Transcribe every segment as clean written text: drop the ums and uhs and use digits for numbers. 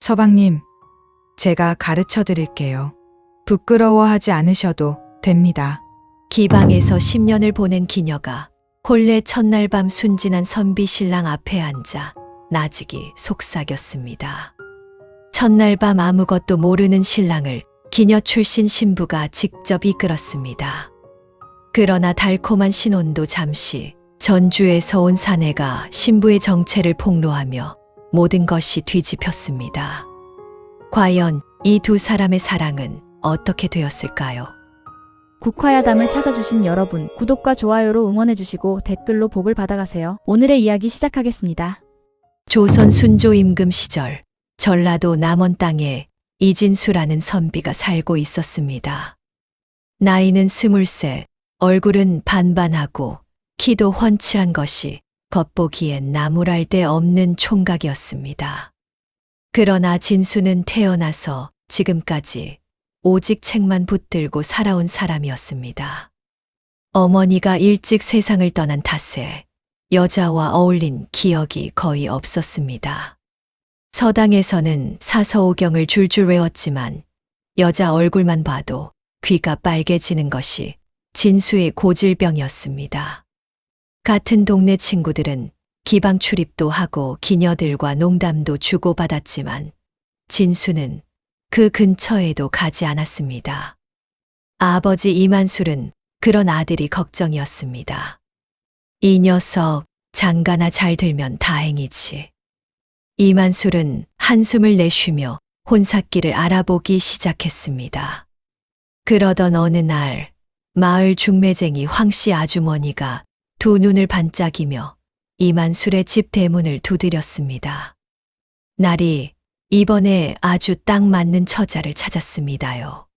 서방님, 제가 가르쳐 드릴게요. 부끄러워하지 않으셔도 됩니다. 기방에서 10년을 보낸 기녀가 본래 첫날 밤 순진한 선비 신랑 앞에 앉아 나직이 속삭였습니다. 첫날 밤 아무것도 모르는 신랑을 기녀 출신 신부가 직접 이끌었습니다. 그러나 달콤한 신혼도 잠시 전주에서 온 사내가 신부의 정체를 폭로하며 모든 것이 뒤집혔습니다. 과연 이 두 사람의 사랑은 어떻게 되었을까요? 국화야담을 찾아주신 여러분, 구독과 좋아요로 응원해주시고 댓글로 복을 받아가세요. 오늘의 이야기 시작하겠습니다. 조선 순조 임금 시절 전라도 남원 땅에 이진수라는 선비가 살고 있었습니다. 나이는 23, 얼굴은 반반하고 키도 훤칠한 것이 겉보기엔 나무랄 데 없는 총각이었습니다. 그러나 진수는 태어나서 지금까지 오직 책만 붙들고 살아온 사람이었습니다. 어머니가 일찍 세상을 떠난 탓에 여자와 어울린 기억이 거의 없었습니다. 서당에서는 사서오경을 줄줄 외웠지만 여자 얼굴만 봐도 귀가 빨개지는 것이 진수의 고질병이었습니다. 같은 동네 친구들은 기방 출입도 하고 기녀들과 농담도 주고받았지만 진수는 그 근처에도 가지 않았습니다. 아버지 이만술은 그런 아들이 걱정이었습니다. 이 녀석 장가나 잘 들면 다행이지. 이만술은 한숨을 내쉬며 혼삿길을 알아보기 시작했습니다. 그러던 어느 날 마을 중매쟁이 황씨 아주머니가 두 눈을 반짝이며 이만술의 집 대문을 두드렸습니다. 날이 이번에 아주 딱 맞는 처자를 찾았습니다요.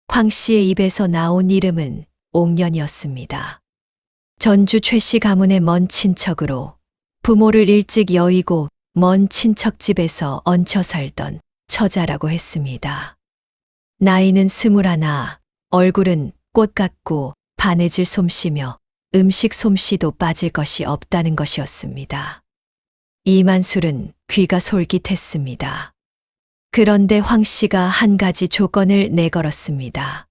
황 씨의 입에서 나온 이름은 옥년이었습니다. 전주 최씨 가문의 먼 친척으로 부모를 일찍 여의고 먼 친척 집에서 얹혀 살던 처자라고 했습니다. 나이는 21, 얼굴은 꽃 같고 바느질 솜씨며 음식 솜씨도 빠질 것이 없다는 것이었습니다. 이만술은 귀가 솔깃했습니다. 그런데 황 씨가 한 가지 조건을 내걸었습니다.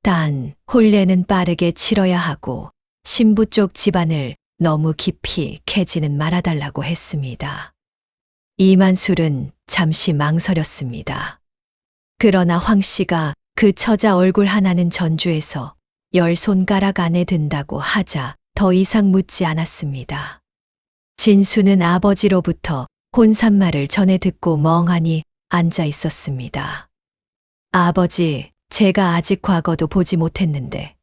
단, 혼례는 빠르게 치러야 하고 신부 쪽 집안을 너무 깊이 캐지는 말아달라고 했습니다. 이만술은 잠시 망설였습니다. 그러나 황 씨가 그 처자 얼굴 하나는 전주에서 10손가락 안에 든다고 하자 더 이상 묻지 않았습니다. 진수는 아버지로부터 혼산말을 전해 듣고 멍하니 앉아 있었습니다. 아버지, 제가 아직 과거도 보지 못했는데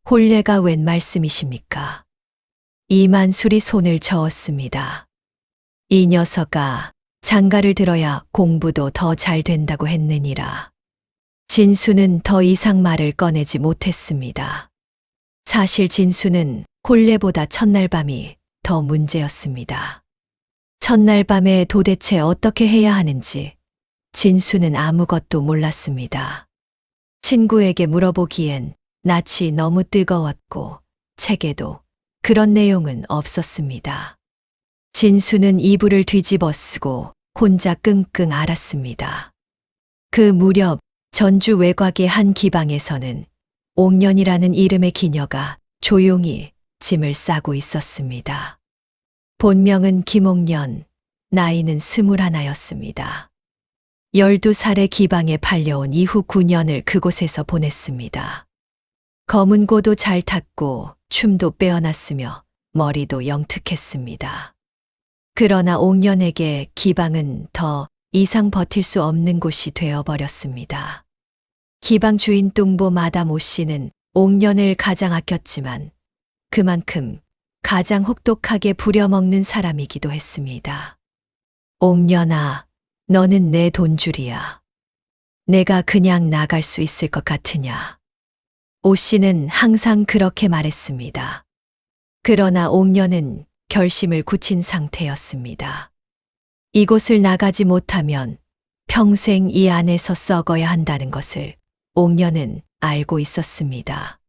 혼례가 웬 말씀이십니까? 이만술이 손을 저었습니다. 이 녀석아, 장가를 들어야 공부도 더 잘 된다고 했느니라. 진수는 더 이상 말을 꺼내지 못했습니다. 사실 진수는 혼례보다 첫날 밤이 더 문제였습니다. 첫날 밤에 도대체 어떻게 해야 하는지 진수는 아무것도 몰랐습니다. 친구에게 물어보기엔 낯이 너무 뜨거웠고 책에도 그런 내용은 없었습니다. 진수는 이불을 뒤집어 쓰고 혼자 끙끙 앓았습니다. 그 무렵 전주 외곽의 한 기방에서는 옥년이라는 이름의 기녀가 조용히 짐을 싸고 있었습니다. 본명은 김옥년, 나이는 21였습니다. 12살의 기방에 팔려온 이후 9년을 그곳에서 보냈습니다. 검은 고도 잘 탔고 춤도 빼어났으며 머리도 영특했습니다. 그러나 옥년에게 기방은 더 이상 버틸 수 없는 곳이 되어버렸습니다. 기방 주인 뚱보 마담 오 씨는 옥년을 가장 아꼈지만 그만큼 가장 혹독하게 부려먹는 사람이기도 했습니다. 옥년아, 너는 내 돈줄이야. 내가 그냥 나갈 수 있을 것 같으냐? 오 씨는 항상 그렇게 말했습니다. 그러나 옥년은 결심을 굳힌 상태였습니다. 이곳을 나가지 못하면 평생 이 안에서 썩어야 한다는 것을 옥년은 알고 있었습니다.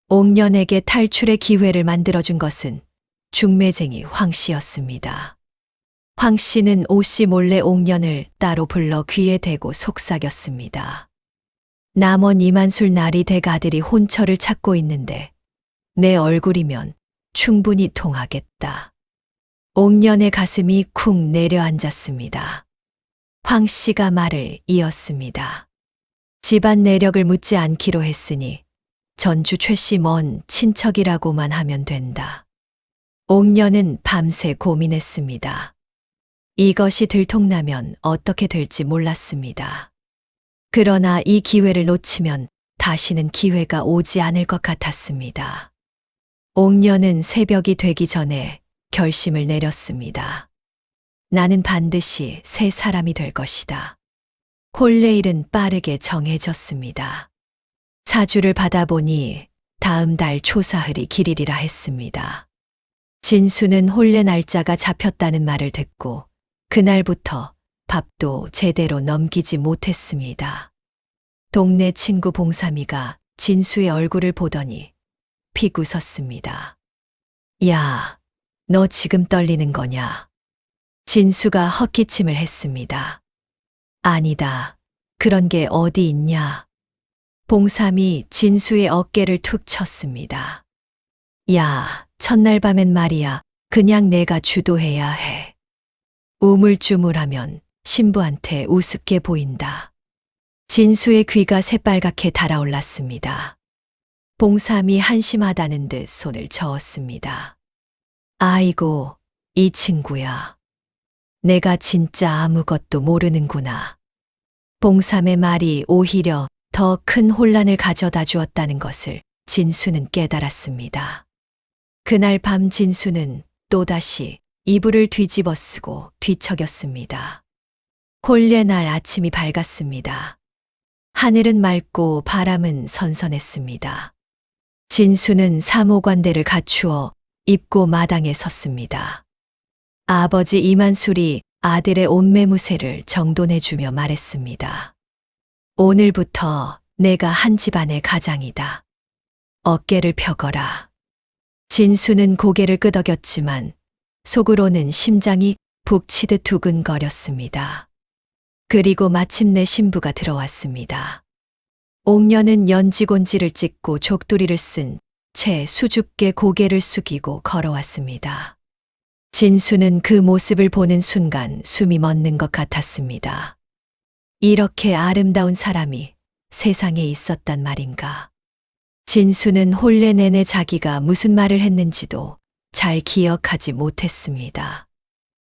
옥년에게 탈출의 기회를 만들어준 것은 중매쟁이 황 씨였습니다. 황 씨는 오 씨 몰래 옥년을 따로 불러 귀에 대고 속삭였습니다. 남원 이만술 날이 댁 아들이 혼처를 찾고 있는데 내 얼굴이면 충분히 통하겠다. 옥년의 가슴이 쿵 내려앉았습니다. 황 씨가 말을 이었습니다. 집안 내력을 묻지 않기로 했으니 전주 최 씨 먼 친척이라고만 하면 된다. 옥년은 밤새 고민했습니다. 이것이 들통나면 어떻게 될지 몰랐습니다. 그러나 이 기회를 놓치면 다시는 기회가 오지 않을 것 같았습니다. 옥년은 새벽이 되기 전에 결심을 내렸습니다. 나는 반드시 새 사람이 될 것이다. 혼례 일은 빠르게 정해졌습니다. 사주를 받아보니 다음 달 초사흘이 길이리라 했습니다. 진수는 혼례 날짜가 잡혔다는 말을 듣고 그날부터 밥도 제대로 넘기지 못했습니다. 동네 친구 봉삼이가 진수의 얼굴을 보더니 픽 웃었습니다. 야, 너 지금 떨리는 거냐? 진수가 헛기침을 했습니다. 아니다. 그런 게 어디 있냐? 봉삼이 진수의 어깨를 툭 쳤습니다. 야, 첫날 밤엔 말이야. 그냥 내가 주도해야 해. 우물쭈물하면 신부한테 우습게 보인다. 진수의 귀가 새빨갛게 달아올랐습니다. 봉삼이 한심하다는 듯 손을 저었습니다. 아이고, 이 친구야. 내가 진짜 아무것도 모르는구나. 봉삼의 말이 오히려 더 큰 혼란을 가져다 주었다는 것을 진수는 깨달았습니다. 그날 밤 진수는 또다시 이불을 뒤집어 쓰고 뒤척였습니다. 혼례 날 아침이 밝았습니다. 하늘은 맑고 바람은 선선했습니다. 진수는 사모관대를 갖추어 입고 마당에 섰습니다. 아버지 이만술이 아들의 옷매무새를 정돈해주며 말했습니다. 오늘부터 내가 한 집안의 가장이다. 어깨를 펴거라. 진수는 고개를 끄덕였지만 속으로는 심장이 북치듯 두근거렸습니다. 그리고 마침내 신부가 들어왔습니다. 옥년은 연지곤지를 찍고 족두리를 쓴 채 수줍게 고개를 숙이고 걸어왔습니다. 진수는 그 모습을 보는 순간 숨이 멎는 것 같았습니다. 이렇게 아름다운 사람이 세상에 있었단 말인가. 진수는 혼례 내내 자기가 무슨 말을 했는지도 잘 기억하지 못했습니다.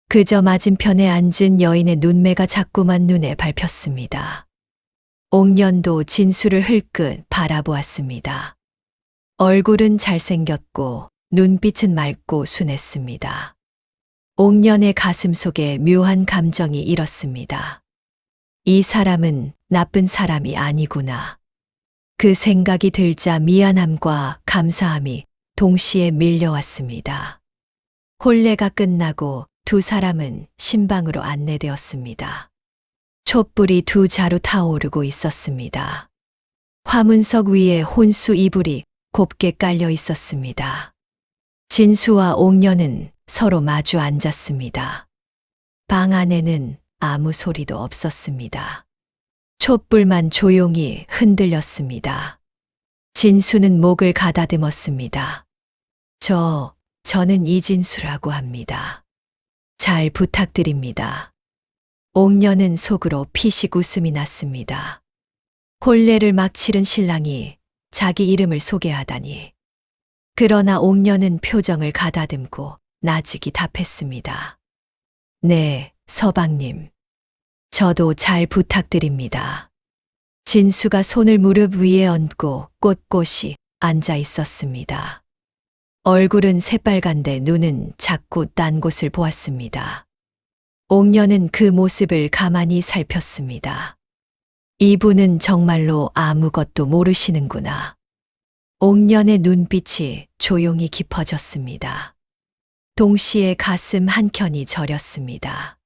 그저 맞은편에 앉은 여인의 눈매가 자꾸만 눈에 밟혔습니다. 옥년도 진수를 흘끗 바라보았습니다. 얼굴은 잘생겼고 눈빛은 맑고 순했습니다. 옥년의 가슴 속에 묘한 감정이 일었습니다. 이 사람은 나쁜 사람이 아니구나. 그 생각이 들자 미안함과 감사함이 동시에 밀려왔습니다. 혼례가 끝나고 두 사람은 신방으로 안내되었습니다. 촛불이 두 자루 타오르고 있었습니다. 화문석 위에 혼수 이불이 곱게 깔려 있었습니다. 진수와 옥년은 서로 마주 앉았습니다. 방 안에는 아무 소리도 없었습니다. 촛불만 조용히 흔들렸습니다. 진수는 목을 가다듬었습니다. 저는 이진수라고 합니다. 잘 부탁드립니다. 옥년은 속으로 피식 웃음이 났습니다. 혼례를 막 치른 신랑이 자기 이름을 소개하다니. 그러나 옥년은 표정을 가다듬고 나직이 답했습니다. 네, 서방님. 저도 잘 부탁드립니다. 진수가 손을 무릎 위에 얹고 꼿꼿이 앉아 있었습니다. 얼굴은 새빨간데 눈은 자꾸 딴 곳을 보았습니다. 옥년은 그 모습을 가만히 살폈습니다. 이분은 정말로 아무것도 모르시는구나. 옥년의 눈빛이 조용히 깊어졌습니다. 동시에 가슴 한켠이 저렸습니다.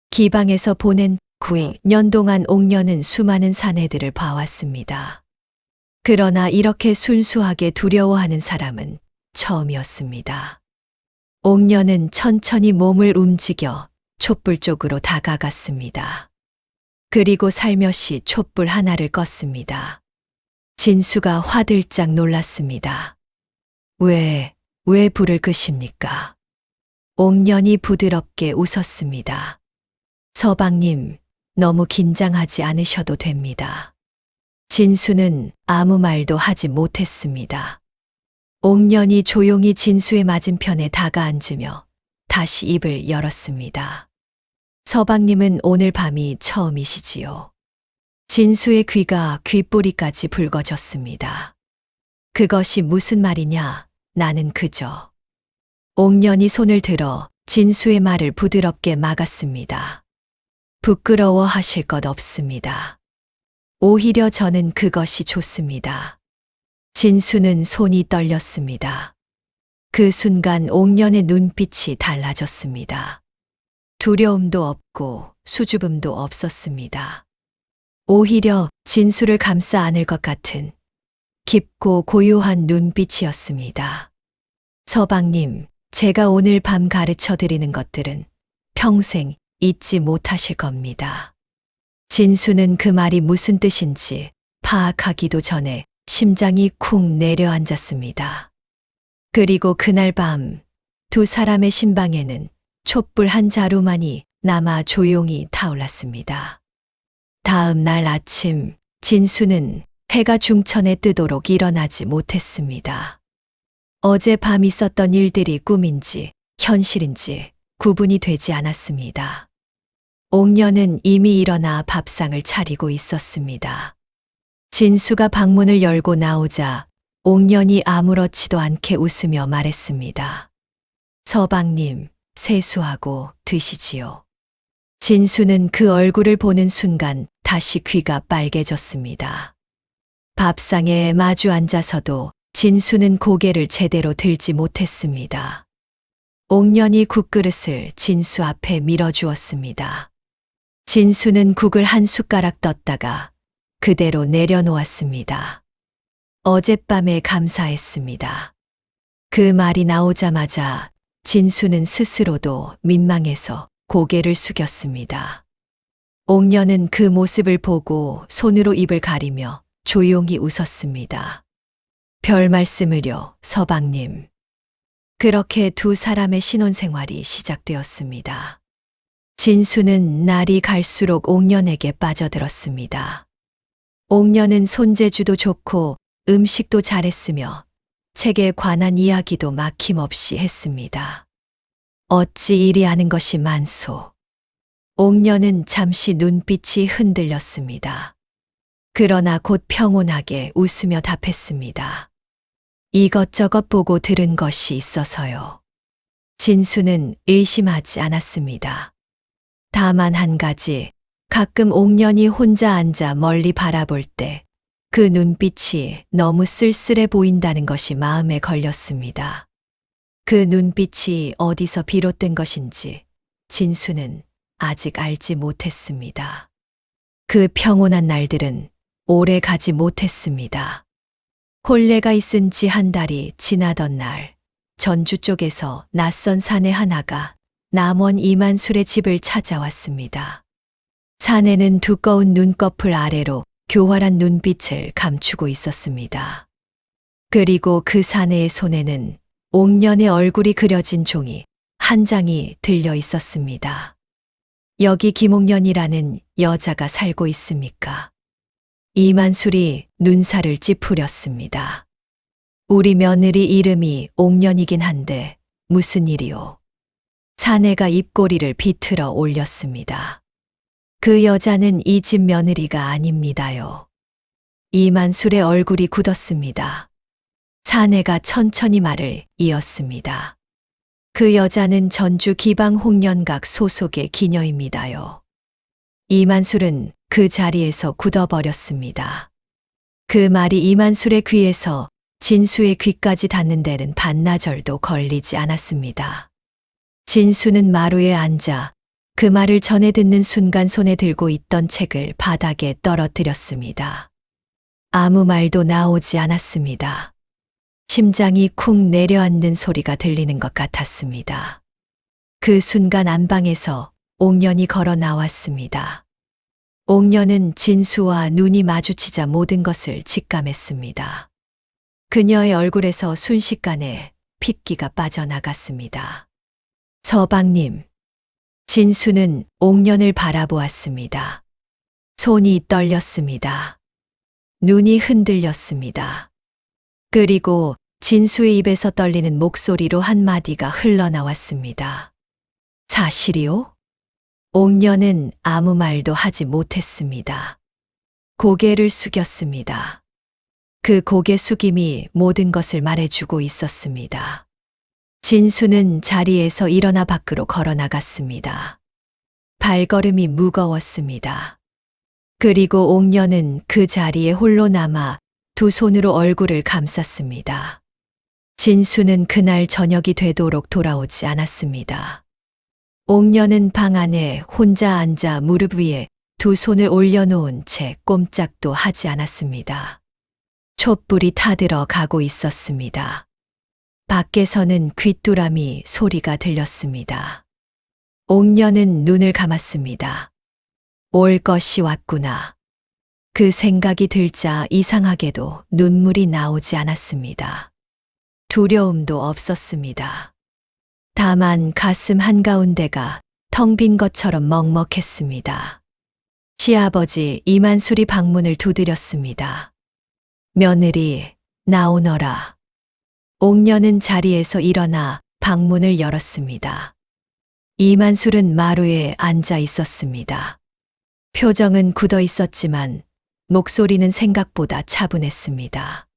기방에서 보낸 9년 동안 옥년은 수많은 사내들을 봐왔습니다. 그러나 이렇게 순수하게 두려워하는 사람은 처음이었습니다. 옥년은 천천히 몸을 움직여 촛불 쪽으로 다가갔습니다. 그리고 살며시 촛불 하나를 껐습니다. 진수가 화들짝 놀랐습니다. 왜 불을 끄십니까? 옥년이 부드럽게 웃었습니다. 서방님, 너무 긴장하지 않으셔도 됩니다. 진수는 아무 말도 하지 못했습니다. 옥년이 조용히 진수의 맞은편에 다가앉으며 다시 입을 열었습니다. 서방님은 오늘 밤이 처음이시지요. 진수의 귀가 귓뿌리까지 붉어졌습니다. 그것이 무슨 말이냐? 나는 그저. 옥년이 손을 들어 진수의 말을 부드럽게 막았습니다. 부끄러워하실 것 없습니다. 오히려 저는 그것이 좋습니다. 진수는 손이 떨렸습니다. 그 순간 옥년의 눈빛이 달라졌습니다. 두려움도 없고 수줍음도 없었습니다. 오히려 진수를 감싸 안을 것 같은 깊고 고요한 눈빛이었습니다. 서방님, 제가 오늘 밤 가르쳐 드리는 것들은 평생 잊지 못하실 겁니다. 진수는 그 말이 무슨 뜻인지 파악하기도 전에 심장이 쿵 내려앉았습니다. 그리고 그날 밤 두 사람의 심방에는 촛불 한 자루만이 남아 조용히 타올랐습니다. 다음 날 아침 진수는 해가 중천에 뜨도록 일어나지 못했습니다. 어젯밤 있었던 일들이 꿈인지 현실인지 구분이 되지 않았습니다. 옥년은 이미 일어나 밥상을 차리고 있었습니다. 진수가 방문을 열고 나오자 옥년이 아무렇지도 않게 웃으며 말했습니다. 서방님, 세수하고 드시지요. 진수는 그 얼굴을 보는 순간 다시 귀가 빨개졌습니다. 밥상에 마주 앉아서도 진수는 고개를 제대로 들지 못했습니다. 옥년이 국그릇을 진수 앞에 밀어주었습니다. 진수는 국을 한 숟가락 떴다가 그대로 내려놓았습니다. 어젯밤에 감사했습니다. 그 말이 나오자마자 진수는 스스로도 민망해서 고개를 숙였습니다. 옥년은 그 모습을 보고 손으로 입을 가리며 조용히 웃었습니다. 별 말씀을요, 서방님. 그렇게 두 사람의 신혼생활이 시작되었습니다. 진수는 날이 갈수록 옥년에게 빠져들었습니다. 옥년은 손재주도 좋고 음식도 잘했으며 책에 관한 이야기도 막힘없이 했습니다. 어찌 이리 아는 것이 많소. 옥년은 잠시 눈빛이 흔들렸습니다. 그러나 곧 평온하게 웃으며 답했습니다. 이것저것 보고 들은 것이 있어서요. 진수는 의심하지 않았습니다. 다만 한 가지, 가끔 옥년이 혼자 앉아 멀리 바라볼 때 그 눈빛이 너무 쓸쓸해 보인다는 것이 마음에 걸렸습니다. 그 눈빛이 어디서 비롯된 것인지 진수는 아직 알지 못했습니다. 그 평온한 날들은 오래 가지 못했습니다. 혼례가 있은 지 한 달이 지나던 날, 전주 쪽에서 낯선 사내 하나가 남원 이만술의 집을 찾아왔습니다. 사내는 두꺼운 눈꺼풀 아래로 교활한 눈빛을 감추고 있었습니다. 그리고 그 사내의 손에는 옥년의 얼굴이 그려진 종이 한 장이 들려 있었습니다. 여기 김옥년이라는 여자가 살고 있습니까? 이만술이 눈살을 찌푸렸습니다. 우리 며느리 이름이 옥년이긴 한데 무슨 일이오? 사내가 입꼬리를 비틀어 올렸습니다. 그 여자는 이 집 며느리가 아닙니다요. 이만술의 얼굴이 굳었습니다. 사내가 천천히 말을 이었습니다. 그 여자는 전주 기방 홍련각 소속의 기녀입니다요. 이만술은 그 자리에서 굳어버렸습니다. 그 말이 이만술의 귀에서 진수의 귀까지 닿는 데는 반나절도 걸리지 않았습니다. 진수는 마루에 앉아 그 말을 전해 듣는 순간 손에 들고 있던 책을 바닥에 떨어뜨렸습니다. 아무 말도 나오지 않았습니다. 심장이 쿵 내려앉는 소리가 들리는 것 같았습니다. 그 순간 안방에서 옥년이 걸어 나왔습니다. 옥년은 진수와 눈이 마주치자 모든 것을 직감했습니다. 그녀의 얼굴에서 순식간에 핏기가 빠져나갔습니다. 서방님. 진수는 옥년을 바라보았습니다. 손이 떨렸습니다. 눈이 흔들렸습니다. 그리고 진수의 입에서 떨리는 목소리로 한마디가 흘러나왔습니다. 사실이요? 옥년은 아무 말도 하지 못했습니다. 고개를 숙였습니다. 그 고개 숙임이 모든 것을 말해주고 있었습니다. 진수는 자리에서 일어나 밖으로 걸어 나갔습니다. 발걸음이 무거웠습니다. 그리고 옥년은 그 자리에 홀로 남아 두 손으로 얼굴을 감쌌습니다. 진수는 그날 저녁이 되도록 돌아오지 않았습니다. 옥년은 방 안에 혼자 앉아 무릎 위에 두 손을 올려놓은 채 꼼짝도 하지 않았습니다. 촛불이 타들어 가고 있었습니다. 밖에서는 귀뚜라미 소리가 들렸습니다. 옥년은 눈을 감았습니다. 올 것이 왔구나. 그 생각이 들자 이상하게도 눈물이 나오지 않았습니다. 두려움도 없었습니다. 다만 가슴 한가운데가 텅 빈 것처럼 먹먹했습니다. 시아버지 이만술이 방문을 두드렸습니다. 며느리, 나오너라. 옥년은 자리에서 일어나 방문을 열었습니다. 이만술은 마루에 앉아 있었습니다. 표정은 굳어 있었지만 목소리는 생각보다 차분했습니다.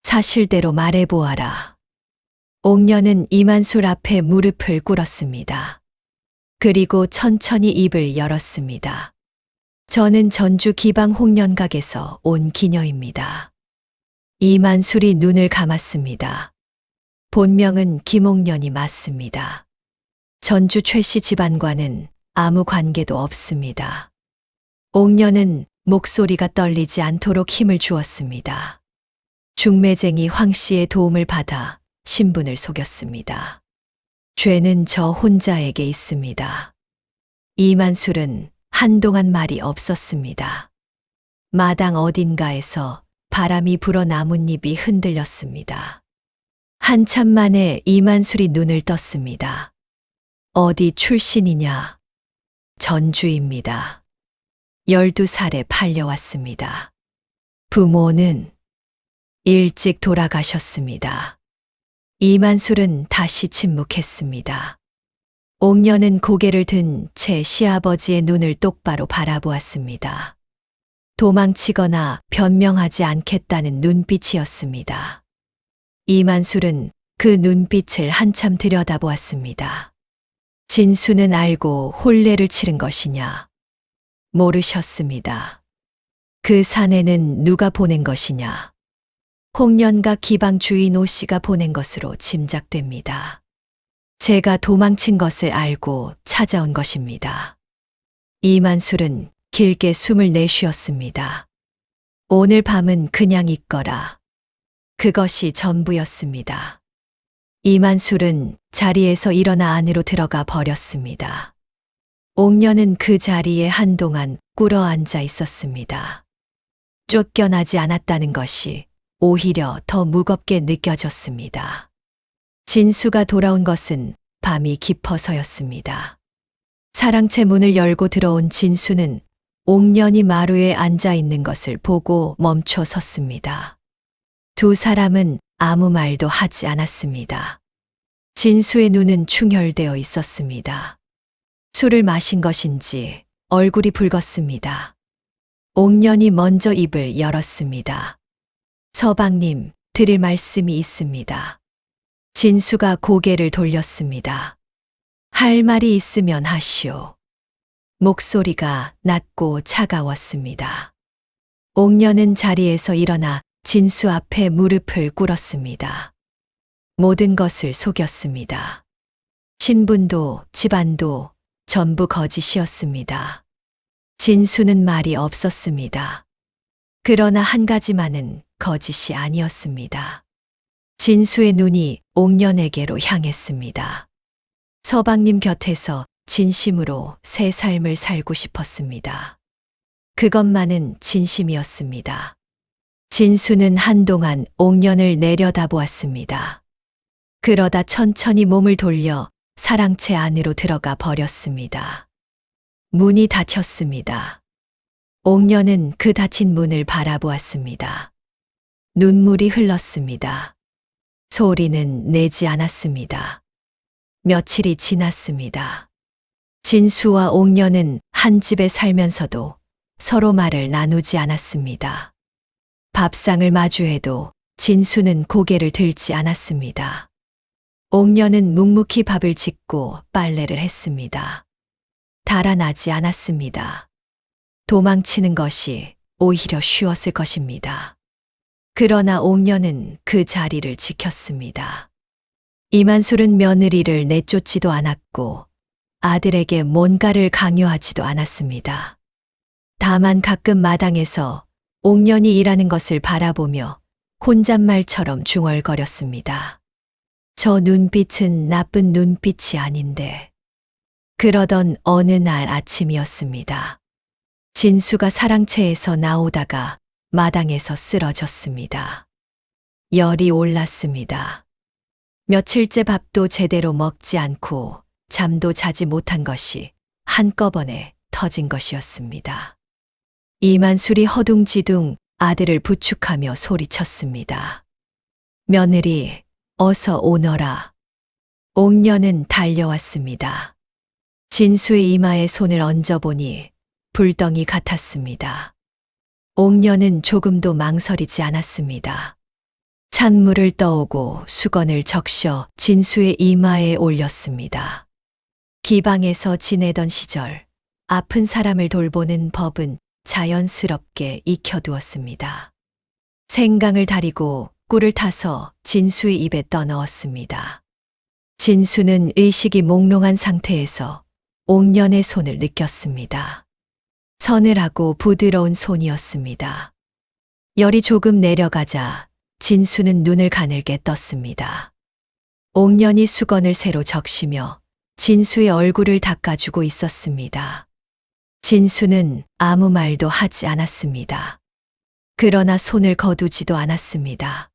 사실대로 말해보아라. 옥년은 이만술 앞에 무릎을 꿇었습니다. 그리고 천천히 입을 열었습니다. 저는 전주 기방 홍련각에서 온 기녀입니다. 이만술이 눈을 감았습니다. 본명은 김옥년이 맞습니다. 전주 최씨 집안과는 아무 관계도 없습니다. 옥년은 목소리가 떨리지 않도록 힘을 주었습니다. 중매쟁이 황 씨의 도움을 받아 신분을 속였습니다. 죄는 저 혼자에게 있습니다. 이만술은 한동안 말이 없었습니다. 마당 어딘가에서 바람이 불어 나뭇잎이 흔들렸습니다. 한참 만에 이만술이 눈을 떴습니다. 어디 출신이냐? 전주입니다. 12살에 팔려왔습니다. 부모는 일찍 돌아가셨습니다. 이만술은 다시 침묵했습니다. 옥년은 고개를 든 채 시아버지의 눈을 똑바로 바라보았습니다. 도망치거나 변명하지 않겠다는 눈빛이었습니다. 이만술은 그 눈빛을 한참 들여다보았습니다. 진수는 알고 혼례를 치른 것이냐? 모르셨습니다. 그 사내는 누가 보낸 것이냐? 홍련각 기방 주인 오 씨가 보낸 것으로 짐작됩니다. 제가 도망친 것을 알고 찾아온 것입니다. 이만술은 길게 숨을 내쉬었습니다. 오늘 밤은 그냥 있거라. 그것이 전부였습니다. 이만술은 자리에서 일어나 안으로 들어가 버렸습니다. 옥년은 그 자리에 한동안 꿇어 앉아 있었습니다. 쫓겨나지 않았다는 것이 오히려 더 무겁게 느껴졌습니다. 진수가 돌아온 것은 밤이 깊어서였습니다. 사랑채 문을 열고 들어온 진수는 옥년이 마루에 앉아 있는 것을 보고 멈춰 섰습니다. 두 사람은 아무 말도 하지 않았습니다. 진수의 눈은 충혈되어 있었습니다. 술을 마신 것인지 얼굴이 붉었습니다. 옥년이 먼저 입을 열었습니다. 서방님, 드릴 말씀이 있습니다. 진수가 고개를 돌렸습니다. 할 말이 있으면 하시오. 목소리가 낮고 차가웠습니다. 옥년은 자리에서 일어나 진수 앞에 무릎을 꿇었습니다. 모든 것을 속였습니다. 신분도 집안도 전부 거짓이었습니다. 진수는 말이 없었습니다. 그러나 한 가지만은 거짓이 아니었습니다. 진수의 눈이 옥년에게로 향했습니다. 서방님 곁에서 진심으로 새 삶을 살고 싶었습니다. 그것만은 진심이었습니다. 진수는 한동안 옥년을 내려다보았습니다. 그러다 천천히 몸을 돌려 사랑채 안으로 들어가 버렸습니다. 문이 닫혔습니다. 옥년은 그 닫힌 문을 바라보았습니다. 눈물이 흘렀습니다. 소리는 내지 않았습니다. 며칠이 지났습니다. 진수와 옥년은 한 집에 살면서도 서로 말을 나누지 않았습니다. 밥상을 마주해도 진수는 고개를 들지 않았습니다. 옥년은 묵묵히 밥을 짓고 빨래를 했습니다. 달아나지 않았습니다. 도망치는 것이 오히려 쉬웠을 것입니다. 그러나 옥년은 그 자리를 지켰습니다. 이만술은 며느리를 내쫓지도 않았고 아들에게 뭔가를 강요하지도 않았습니다. 다만 가끔 마당에서 옥년이 일하는 것을 바라보며 혼잣말처럼 중얼거렸습니다. 저 눈빛은 나쁜 눈빛이 아닌데. 그러던 어느 날 아침이었습니다. 진수가 사랑채에서 나오다가 마당에서 쓰러졌습니다. 열이 올랐습니다. 며칠째 밥도 제대로 먹지 않고 잠도 자지 못한 것이 한꺼번에 터진 것이었습니다. 이만술이 허둥지둥 아들을 부축하며 소리쳤습니다. 며느리, 어서 오너라. 옥년은 달려왔습니다. 진수의 이마에 손을 얹어보니 불덩이 같았습니다. 옥년은 조금도 망설이지 않았습니다. 찬물을 떠오고 수건을 적셔 진수의 이마에 올렸습니다. 기방에서 지내던 시절 아픈 사람을 돌보는 법은 자연스럽게 익혀두었습니다. 생강을 다리고 꿀을 타서 진수의 입에 떠넣었습니다. 진수는 의식이 몽롱한 상태에서 옥년의 손을 느꼈습니다. 서늘하고 부드러운 손이었습니다. 열이 조금 내려가자 진수는 눈을 가늘게 떴습니다. 옥년이 수건을 새로 적시며 진수의 얼굴을 닦아주고 있었습니다. 진수는 아무 말도 하지 않았습니다. 그러나 손을 거두지도 않았습니다.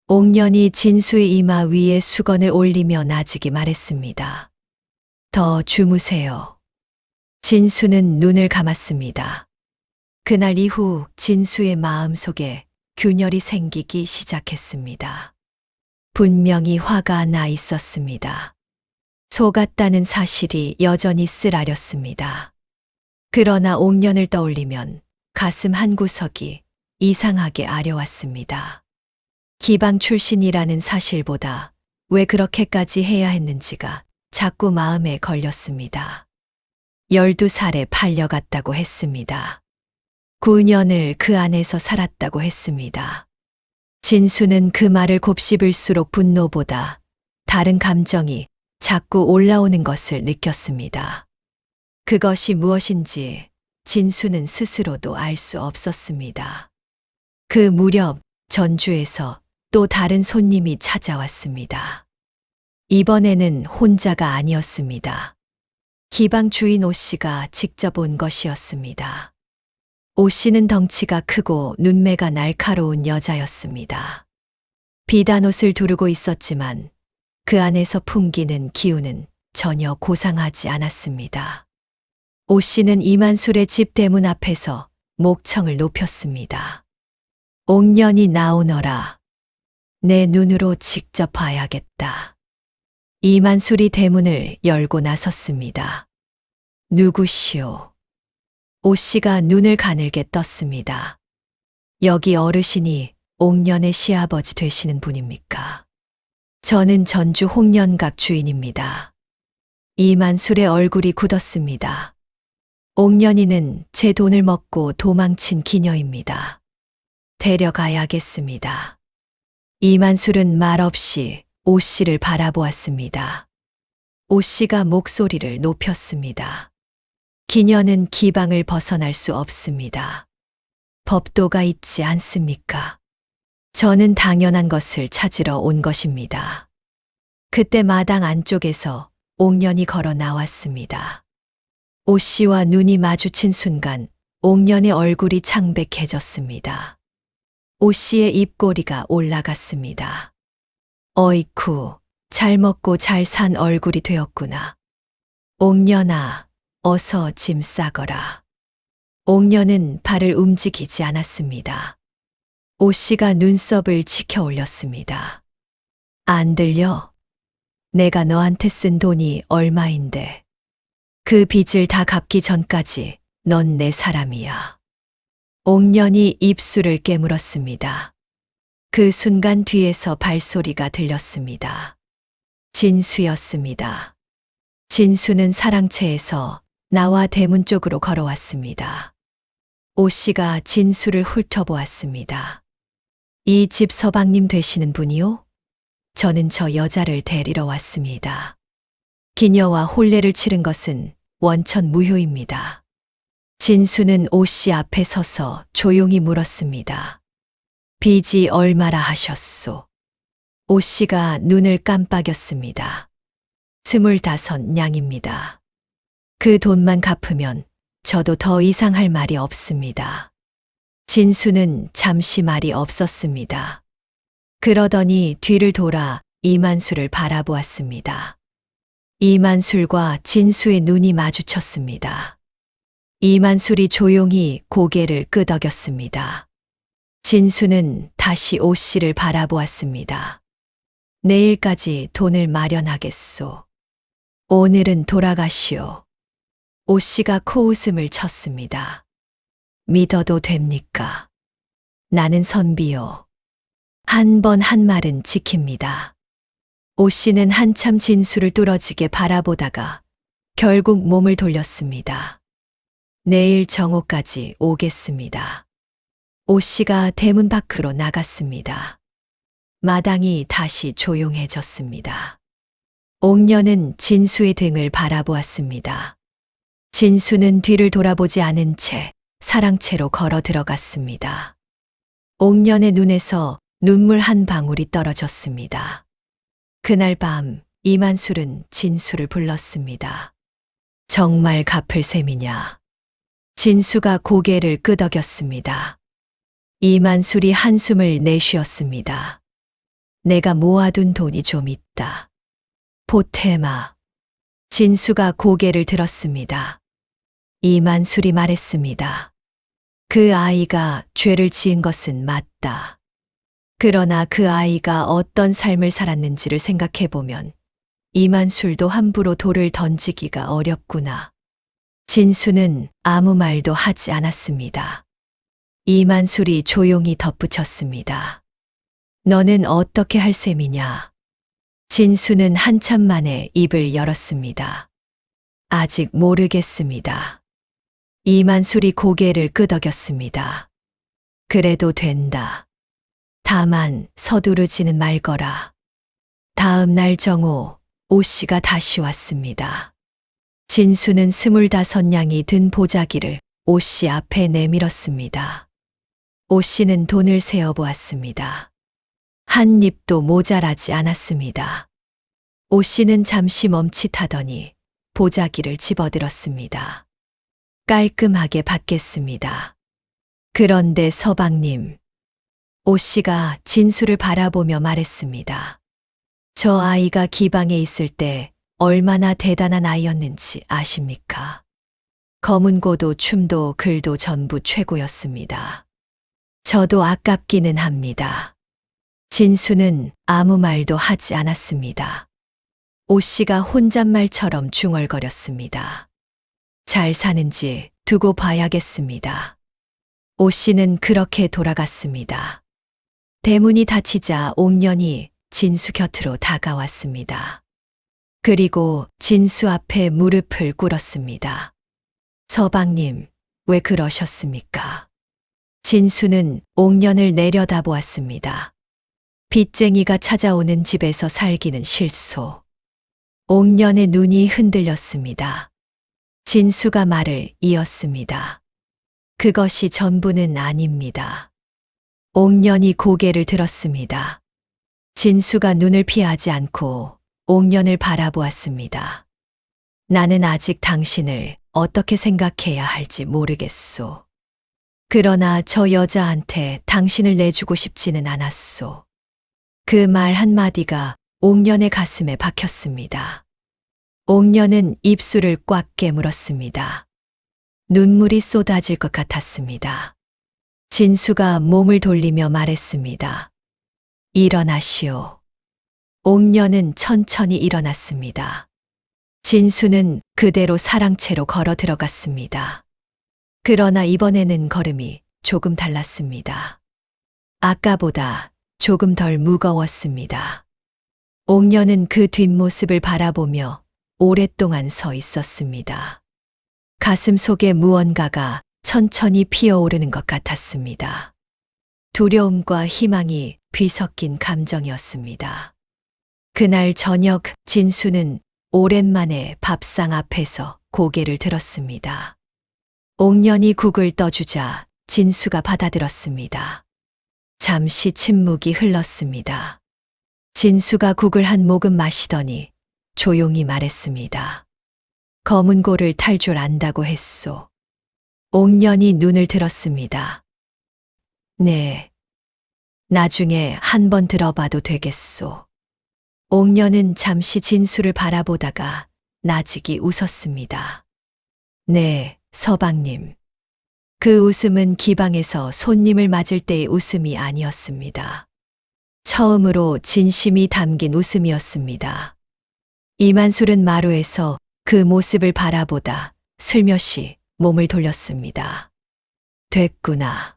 옥년이 진수의 이마 위에 수건을 올리며 나직이 말했습니다. 더 주무세요. 진수는 눈을 감았습니다. 그날 이후 진수의 마음속에 균열이 생기기 시작했습니다. 분명히 화가 나 있었습니다. 속았다는 사실이 여전히 쓰라렸습니다. 그러나 옥년을 떠올리면 가슴 한구석이 이상하게 아려왔습니다. 기방 출신이라는 사실보다 왜 그렇게까지 해야 했는지가 자꾸 마음에 걸렸습니다. 12살에 팔려갔다고 했습니다. 9년을 그 안에서 살았다고 했습니다. 진수는 그 말을 곱씹을수록 분노보다 다른 감정이 자꾸 올라오는 것을 느꼈습니다. 그것이 무엇인지 진수는 스스로도 알 수 없었습니다. 그 무렵 전주에서 또 다른 손님이 찾아왔습니다. 이번에는 혼자가 아니었습니다. 기방 주인 오 씨가 직접 온 것이었습니다. 오 씨는 덩치가 크고 눈매가 날카로운 여자였습니다. 비단 옷을 두르고 있었지만 그 안에서 풍기는 기운은 전혀 고상하지 않았습니다. 오 씨는 이만술의 집 대문 앞에서 목청을 높였습니다. 옥년이 나오너라. 내 눈으로 직접 봐야겠다. 이만술이 대문을 열고 나섰습니다. 누구시오? 오 씨가 눈을 가늘게 떴습니다. 여기 어르신이 옥년의 시아버지 되시는 분입니까? 저는 전주 홍련각 주인입니다. 이만술의 얼굴이 굳었습니다. 옥년이는 제 돈을 먹고 도망친 기녀입니다. 데려가야겠습니다. 이만술은 말없이 오 씨를 바라보았습니다. 오 씨가 목소리를 높였습니다. 기녀는 기방을 벗어날 수 없습니다. 법도가 있지 않습니까? 저는 당연한 것을 찾으러 온 것입니다. 그때 마당 안쪽에서 옥년이 걸어 나왔습니다. 오 씨와 눈이 마주친 순간 옥년의 얼굴이 창백해졌습니다. 오 씨의 입꼬리가 올라갔습니다. 어이쿠, 잘 먹고 잘 산 얼굴이 되었구나. 옥년아, 어서 짐 싸거라. 옥년은 발을 움직이지 않았습니다. 오 씨가 눈썹을 치켜 올렸습니다. 안 들려? 내가 너한테 쓴 돈이 얼마인데. 그 빚을 다 갚기 전까지 넌 내 사람이야. 옥년이 입술을 깨물었습니다. 그 순간 뒤에서 발소리가 들렸습니다. 진수였습니다. 진수는 사랑채에서 나와 대문 쪽으로 걸어왔습니다. 오 씨가 진수를 훑어보았습니다. 이 집 서방님 되시는 분이요? 저는 저 여자를 데리러 왔습니다. 기녀와 혼례를 치른 것은 원천 무효입니다. 진수는 오 씨 앞에 서서 조용히 물었습니다. 빚이 얼마라 하셨소? 오 씨가 눈을 깜빡였습니다. 25냥입니다. 그 돈만 갚으면 저도 더 이상 할 말이 없습니다. 진수는 잠시 말이 없었습니다. 그러더니 뒤를 돌아 이만술을 바라보았습니다. 이만술과 진수의 눈이 마주쳤습니다. 이만술이 조용히 고개를 끄덕였습니다. 진수는 다시 오 씨를 바라보았습니다. 내일까지 돈을 마련하겠소. 오늘은 돌아가시오. 오 씨가 코웃음을 쳤습니다. 믿어도 됩니까? 나는 선비요. 한 번 한 말은 지킵니다. 오 씨는 한참 진수를 뚫어지게 바라보다가 결국 몸을 돌렸습니다. 내일 정오까지 오겠습니다. 오 씨가 대문 밖으로 나갔습니다. 마당이 다시 조용해졌습니다. 옥년은 진수의 등을 바라보았습니다. 진수는 뒤를 돌아보지 않은 채 사랑채로 걸어 들어갔습니다. 옥년의 눈에서 눈물 한 방울이 떨어졌습니다. 그날 밤 이만술은 진수를 불렀습니다. 정말 갚을 셈이냐? 진수가 고개를 끄덕였습니다. 이만술이 한숨을 내쉬었습니다. 내가 모아둔 돈이 좀 있다. 보태마. 진수가 고개를 들었습니다. 이만술이 말했습니다. 그 아이가 죄를 지은 것은 맞다. 그러나 그 아이가 어떤 삶을 살았는지를 생각해보면 이만술도 함부로 돌을 던지기가 어렵구나. 진수는 아무 말도 하지 않았습니다. 이만술이 조용히 덧붙였습니다. 너는 어떻게 할 셈이냐? 진수는 한참 만에 입을 열었습니다. 아직 모르겠습니다. 이만술이 고개를 끄덕였습니다. 그래도 된다. 다만 서두르지는 말거라. 다음 날 정오, 오 씨가 다시 왔습니다. 진수는 25냥이 든 보자기를 오 씨 앞에 내밀었습니다. 오 씨는 돈을 세어보았습니다. 한 입도 모자라지 않았습니다. 오 씨는 잠시 멈칫하더니 보자기를 집어들었습니다. 깔끔하게 받겠습니다. 그런데 서방님, 오 씨가 진수를 바라보며 말했습니다. 저 아이가 기방에 있을 때 얼마나 대단한 아이였는지 아십니까? 검은고도 춤도 글도 전부 최고였습니다. 저도 아깝기는 합니다. 진수는 아무 말도 하지 않았습니다. 오 씨가 혼잣말처럼 중얼거렸습니다. 잘 사는지 두고 봐야겠습니다. 오 씨는 그렇게 돌아갔습니다. 대문이 닫히자 옥년이 진수 곁으로 다가왔습니다. 그리고 진수 앞에 무릎을 꿇었습니다. 서방님, 왜 그러셨습니까? 진수는 옥년을 내려다보았습니다. 빚쟁이가 찾아오는 집에서 살기는 싫소. 옥년의 눈이 흔들렸습니다. 진수가 말을 이었습니다. 그것이 전부는 아닙니다. 옥년이 고개를 들었습니다. 진수가 눈을 피하지 않고 옥년을 바라보았습니다. 나는 아직 당신을 어떻게 생각해야 할지 모르겠소. 그러나 저 여자한테 당신을 내주고 싶지는 않았소. 그 말 한마디가 옥년의 가슴에 박혔습니다. 옥년은 입술을 꽉 깨물었습니다. 눈물이 쏟아질 것 같았습니다. 진수가 몸을 돌리며 말했습니다. 일어나시오. 옥년은 천천히 일어났습니다. 진수는 그대로 사랑채로 걸어 들어갔습니다. 그러나 이번에는 걸음이 조금 달랐습니다. 아까보다 조금 덜 무거웠습니다. 옥년은 그 뒷모습을 바라보며 오랫동안 서 있었습니다. 가슴 속에 무언가가 천천히 피어오르는 것 같았습니다. 두려움과 희망이 뒤섞인 감정이었습니다. 그날 저녁 진수는 오랜만에 밥상 앞에서 고개를 들었습니다. 옥년이 국을 떠주자 진수가 받아들었습니다. 잠시 침묵이 흘렀습니다. 진수가 국을 한 모금 마시더니 조용히 말했습니다. 검은고를 탈 줄 안다고 했소. 옥년이 눈을 들었습니다. 네. 나중에 한번 들어봐도 되겠소. 옥년은 잠시 진수를 바라보다가 나직이 웃었습니다. 네, 서방님. 그 웃음은 기방에서 손님을 맞을 때의 웃음이 아니었습니다. 처음으로 진심이 담긴 웃음이었습니다. 이만술은 마루에서 그 모습을 바라보다 슬며시 몸을 돌렸습니다. 됐구나.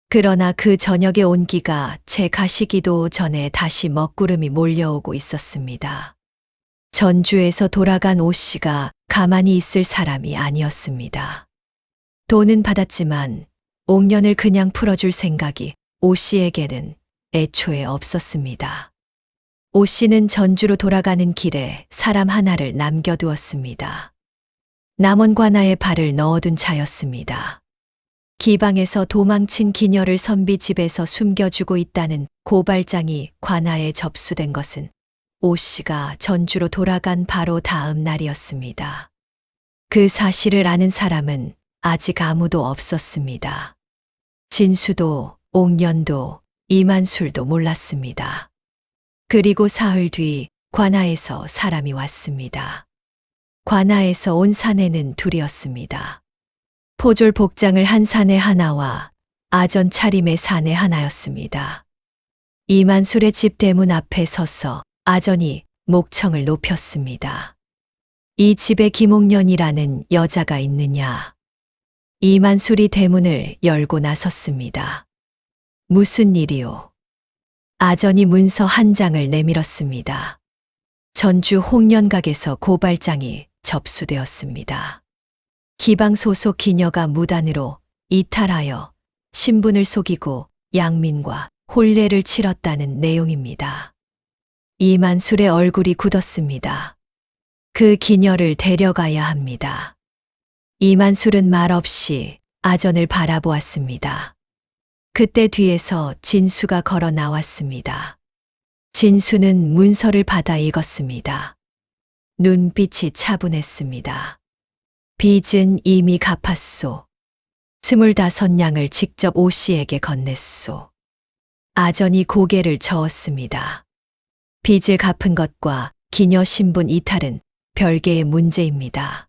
그러나 그 저녁의 온기가 제 가시기도 전에 다시 먹구름이 몰려오고 있었습니다. 전주에서 돌아간 오 씨가 가만히 있을 사람이 아니었습니다. 돈은 받았지만 옥년을 그냥 풀어줄 생각이 오 씨에게는 애초에 없었습니다. 오 씨는 전주로 돌아가는 길에 사람 하나를 남겨두었습니다. 남원 관아에 발을 넣어둔 자였습니다. 기방에서 도망친 기녀를 선비 집에서 숨겨주고 있다는 고발장이 관아에 접수된 것은 오 씨가 전주로 돌아간 바로 다음 날이었습니다. 그 사실을 아는 사람은 아직 아무도 없었습니다. 진수도, 옥년도, 이만술도 몰랐습니다. 그리고 사흘 뒤 관아에서 사람이 왔습니다. 관아에서 온 사내는 둘이었습니다. 포졸 복장을 한 사내 하나와 아전 차림의 사내 하나였습니다. 이만술의 집 대문 앞에 서서 아전이 목청을 높였습니다. 이 집에 김옥년이라는 여자가 있느냐? 이만술이 대문을 열고 나섰습니다. 무슨 일이오? 아전이 문서 한 장을 내밀었습니다. 전주 홍련각에서 고발장이 접수되었습니다. 기방 소속 기녀가 무단으로 이탈하여 신분을 속이고 양민과 혼례를 치렀다는 내용입니다. 이만술의 얼굴이 굳었습니다. 그 기녀를 데려가야 합니다. 이만술은 말없이 아전을 바라보았습니다. 그때 뒤에서 진수가 걸어 나왔습니다. 진수는 문서를 받아 읽었습니다. 눈빛이 차분했습니다. 빚은 이미 갚았소. 25냥을 직접 오 씨에게 건넸소. 아전이 고개를 저었습니다. 빚을 갚은 것과 기녀 신분 이탈은 별개의 문제입니다.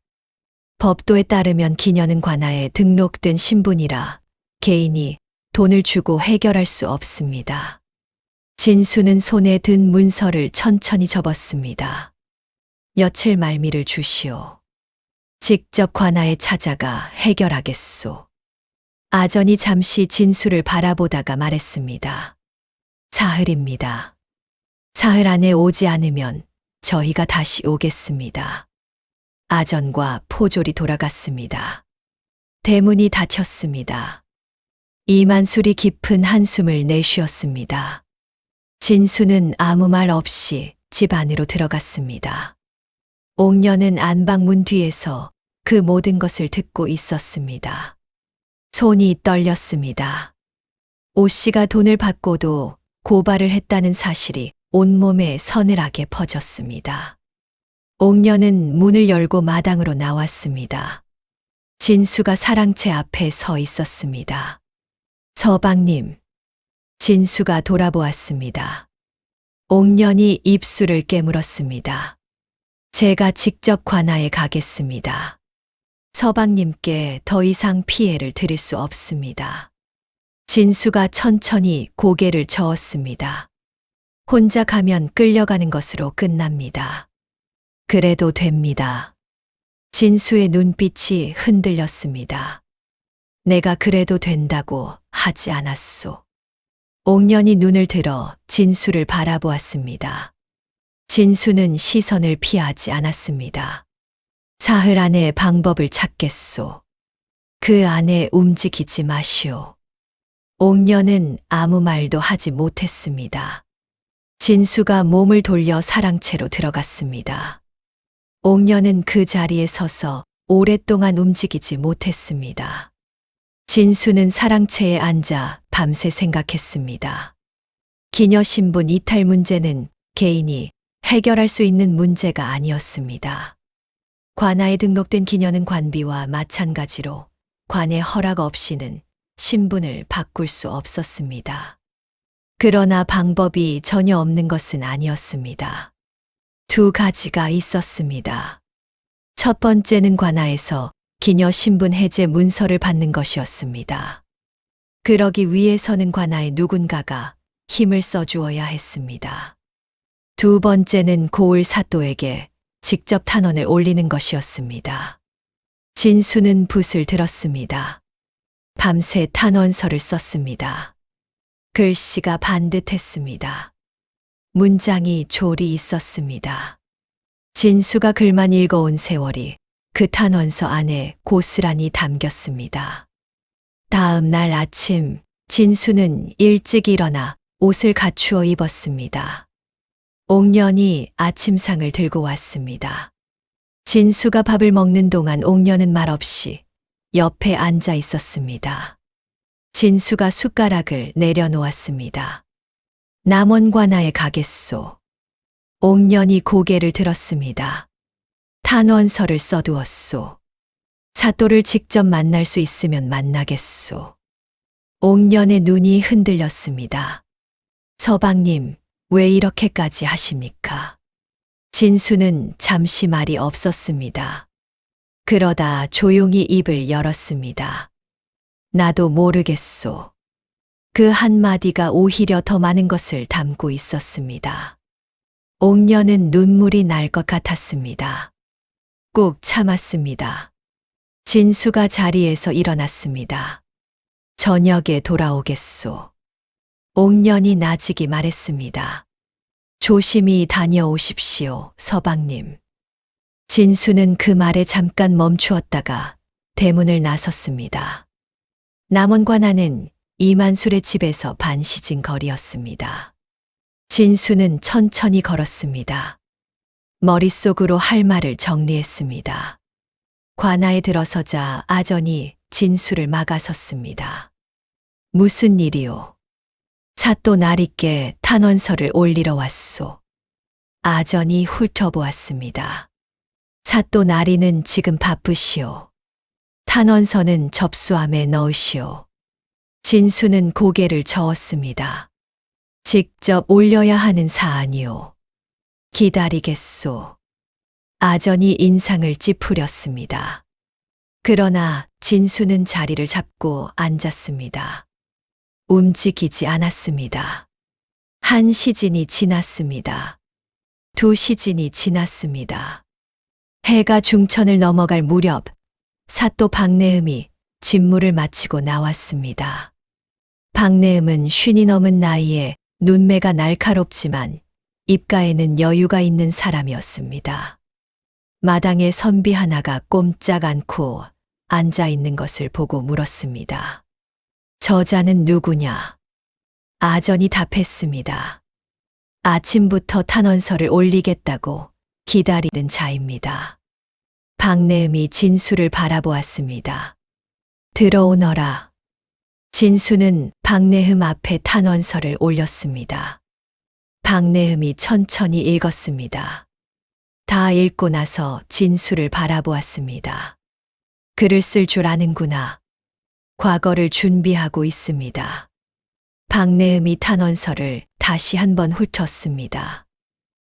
법도에 따르면 기녀는 관아에 등록된 신분이라 개인이 돈을 주고 해결할 수 없습니다. 진수는 손에 든 문서를 천천히 접었습니다. 며칠 말미를 주시오. 직접 관아에 찾아가 해결하겠소. 아전이 잠시 진수를 바라보다가 말했습니다. 사흘입니다. 사흘 안에 오지 않으면 저희가 다시 오겠습니다. 아전과 포졸이 돌아갔습니다. 대문이 닫혔습니다. 이만술이 깊은 한숨을 내쉬었습니다. 진수는 아무 말 없이 집 안으로 들어갔습니다. 옥년은 안방문 뒤에서 그 모든 것을 듣고 있었습니다. 손이 떨렸습니다. 오 씨가 돈을 받고도 고발을 했다는 사실이 온몸에 서늘하게 퍼졌습니다. 옥녀는 문을 열고 마당으로 나왔습니다. 진수가 사랑채 앞에 서 있었습니다. 서방님. 진수가 돌아보았습니다. 옥년이 입술을 깨물었습니다. 제가 직접 관아에 가겠습니다. 서방님께 더 이상 피해를 드릴 수 없습니다. 진수가 천천히 고개를 저었습니다. 혼자 가면 끌려가는 것으로 끝납니다. 그래도 됩니다. 진수의 눈빛이 흔들렸습니다. 내가 그래도 된다고 하지 않았소. 옥년이 눈을 들어 진수를 바라보았습니다. 진수는 시선을 피하지 않았습니다. 사흘 안에 방법을 찾겠소. 그 안에 움직이지 마시오. 옥년은 아무 말도 하지 못했습니다. 진수가 몸을 돌려 사랑채로 들어갔습니다. 옥년은 그 자리에 서서 오랫동안 움직이지 못했습니다. 진수는 사랑채에 앉아 밤새 생각했습니다. 기녀 신분 이탈 문제는 개인이 해결할 수 있는 문제가 아니었습니다. 관아에 등록된 기녀는 관비와 마찬가지로 관의 허락 없이는 신분을 바꿀 수 없었습니다. 그러나 방법이 전혀 없는 것은 아니었습니다. 두 가지가 있었습니다. 첫 번째는 관아에서 기녀 신분 해제 문서를 받는 것이었습니다. 그러기 위해서는 관아에 누군가가 힘을 써주어야 했습니다. 두 번째는 고을 사또에게 직접 탄원을 올리는 것이었습니다. 진수는 붓을 들었습니다. 밤새 탄원서를 썼습니다. 글씨가 반듯했습니다. 문장이 조리 있었습니다. 진수가 글만 읽어온 세월이 그 탄원서 안에 고스란히 담겼습니다. 다음 날 아침, 진수는 일찍 일어나 옷을 갖추어 입었습니다. 옥년이 아침상을 들고 왔습니다. 진수가 밥을 먹는 동안 옥년은 말없이 옆에 앉아 있었습니다. 진수가 숟가락을 내려놓았습니다. 남원관아에 가겠소. 옥년이 고개를 들었습니다. 탄원서를 써두었소. 사또를 직접 만날 수 있으면 만나겠소. 옥년의 눈이 흔들렸습니다. 서방님, 왜 이렇게까지 하십니까? 진수는 잠시 말이 없었습니다. 그러다 조용히 입을 열었습니다. 나도 모르겠소. 그 한마디가 오히려 더 많은 것을 담고 있었습니다. 옥년은 눈물이 날 것 같았습니다. 꾹 참았습니다. 진수가 자리에서 일어났습니다. 저녁에 돌아오겠소. 옥년이 나직이 말했습니다. 조심히 다녀오십시오, 서방님. 진수는 그 말에 잠깐 멈추었다가 대문을 나섰습니다. 남원관아는 이만술의 집에서 반시진 거리였습니다. 진수는 천천히 걸었습니다. 머릿속으로 할 말을 정리했습니다. 관아에 들어서자 아전이 진수를 막아섰습니다. 무슨 일이오? 사또 나리께 탄원서를 올리러 왔소. 아전이 훑어보았습니다. 사또 나리는 지금 바쁘시오. 탄원서는 접수함에 넣으시오. 진수는 고개를 저었습니다. 직접 올려야 하는 사안이오. 기다리겠소. 아전이 인상을 찌푸렸습니다. 그러나 진수는 자리를 잡고 앉았습니다. 움직이지 않았습니다. 한 시즌이 지났습니다. 두 시즌이 지났습니다. 해가 중천을 넘어갈 무렵 사또 박내음이 집무를 마치고 나왔습니다. 박내음은 50이 넘은 나이에 눈매가 날카롭지만 입가에는 여유가 있는 사람이었습니다. 마당에 선비 하나가 꼼짝 않고 앉아 있는 것을 보고 물었습니다. 저자는 누구냐? 아전이 답했습니다. 아침부터 탄원서를 올리겠다고 기다리는 자입니다. 박내음이 진수를 바라보았습니다. 들어오너라. 진수는 박내음 앞에 탄원서를 올렸습니다. 박내음이 천천히 읽었습니다. 다 읽고 나서 진수를 바라보았습니다. 글을 쓸 줄 아는구나. 과거를 준비하고 있습니다. 박내음이 탄원서를 다시 한번 훑었습니다.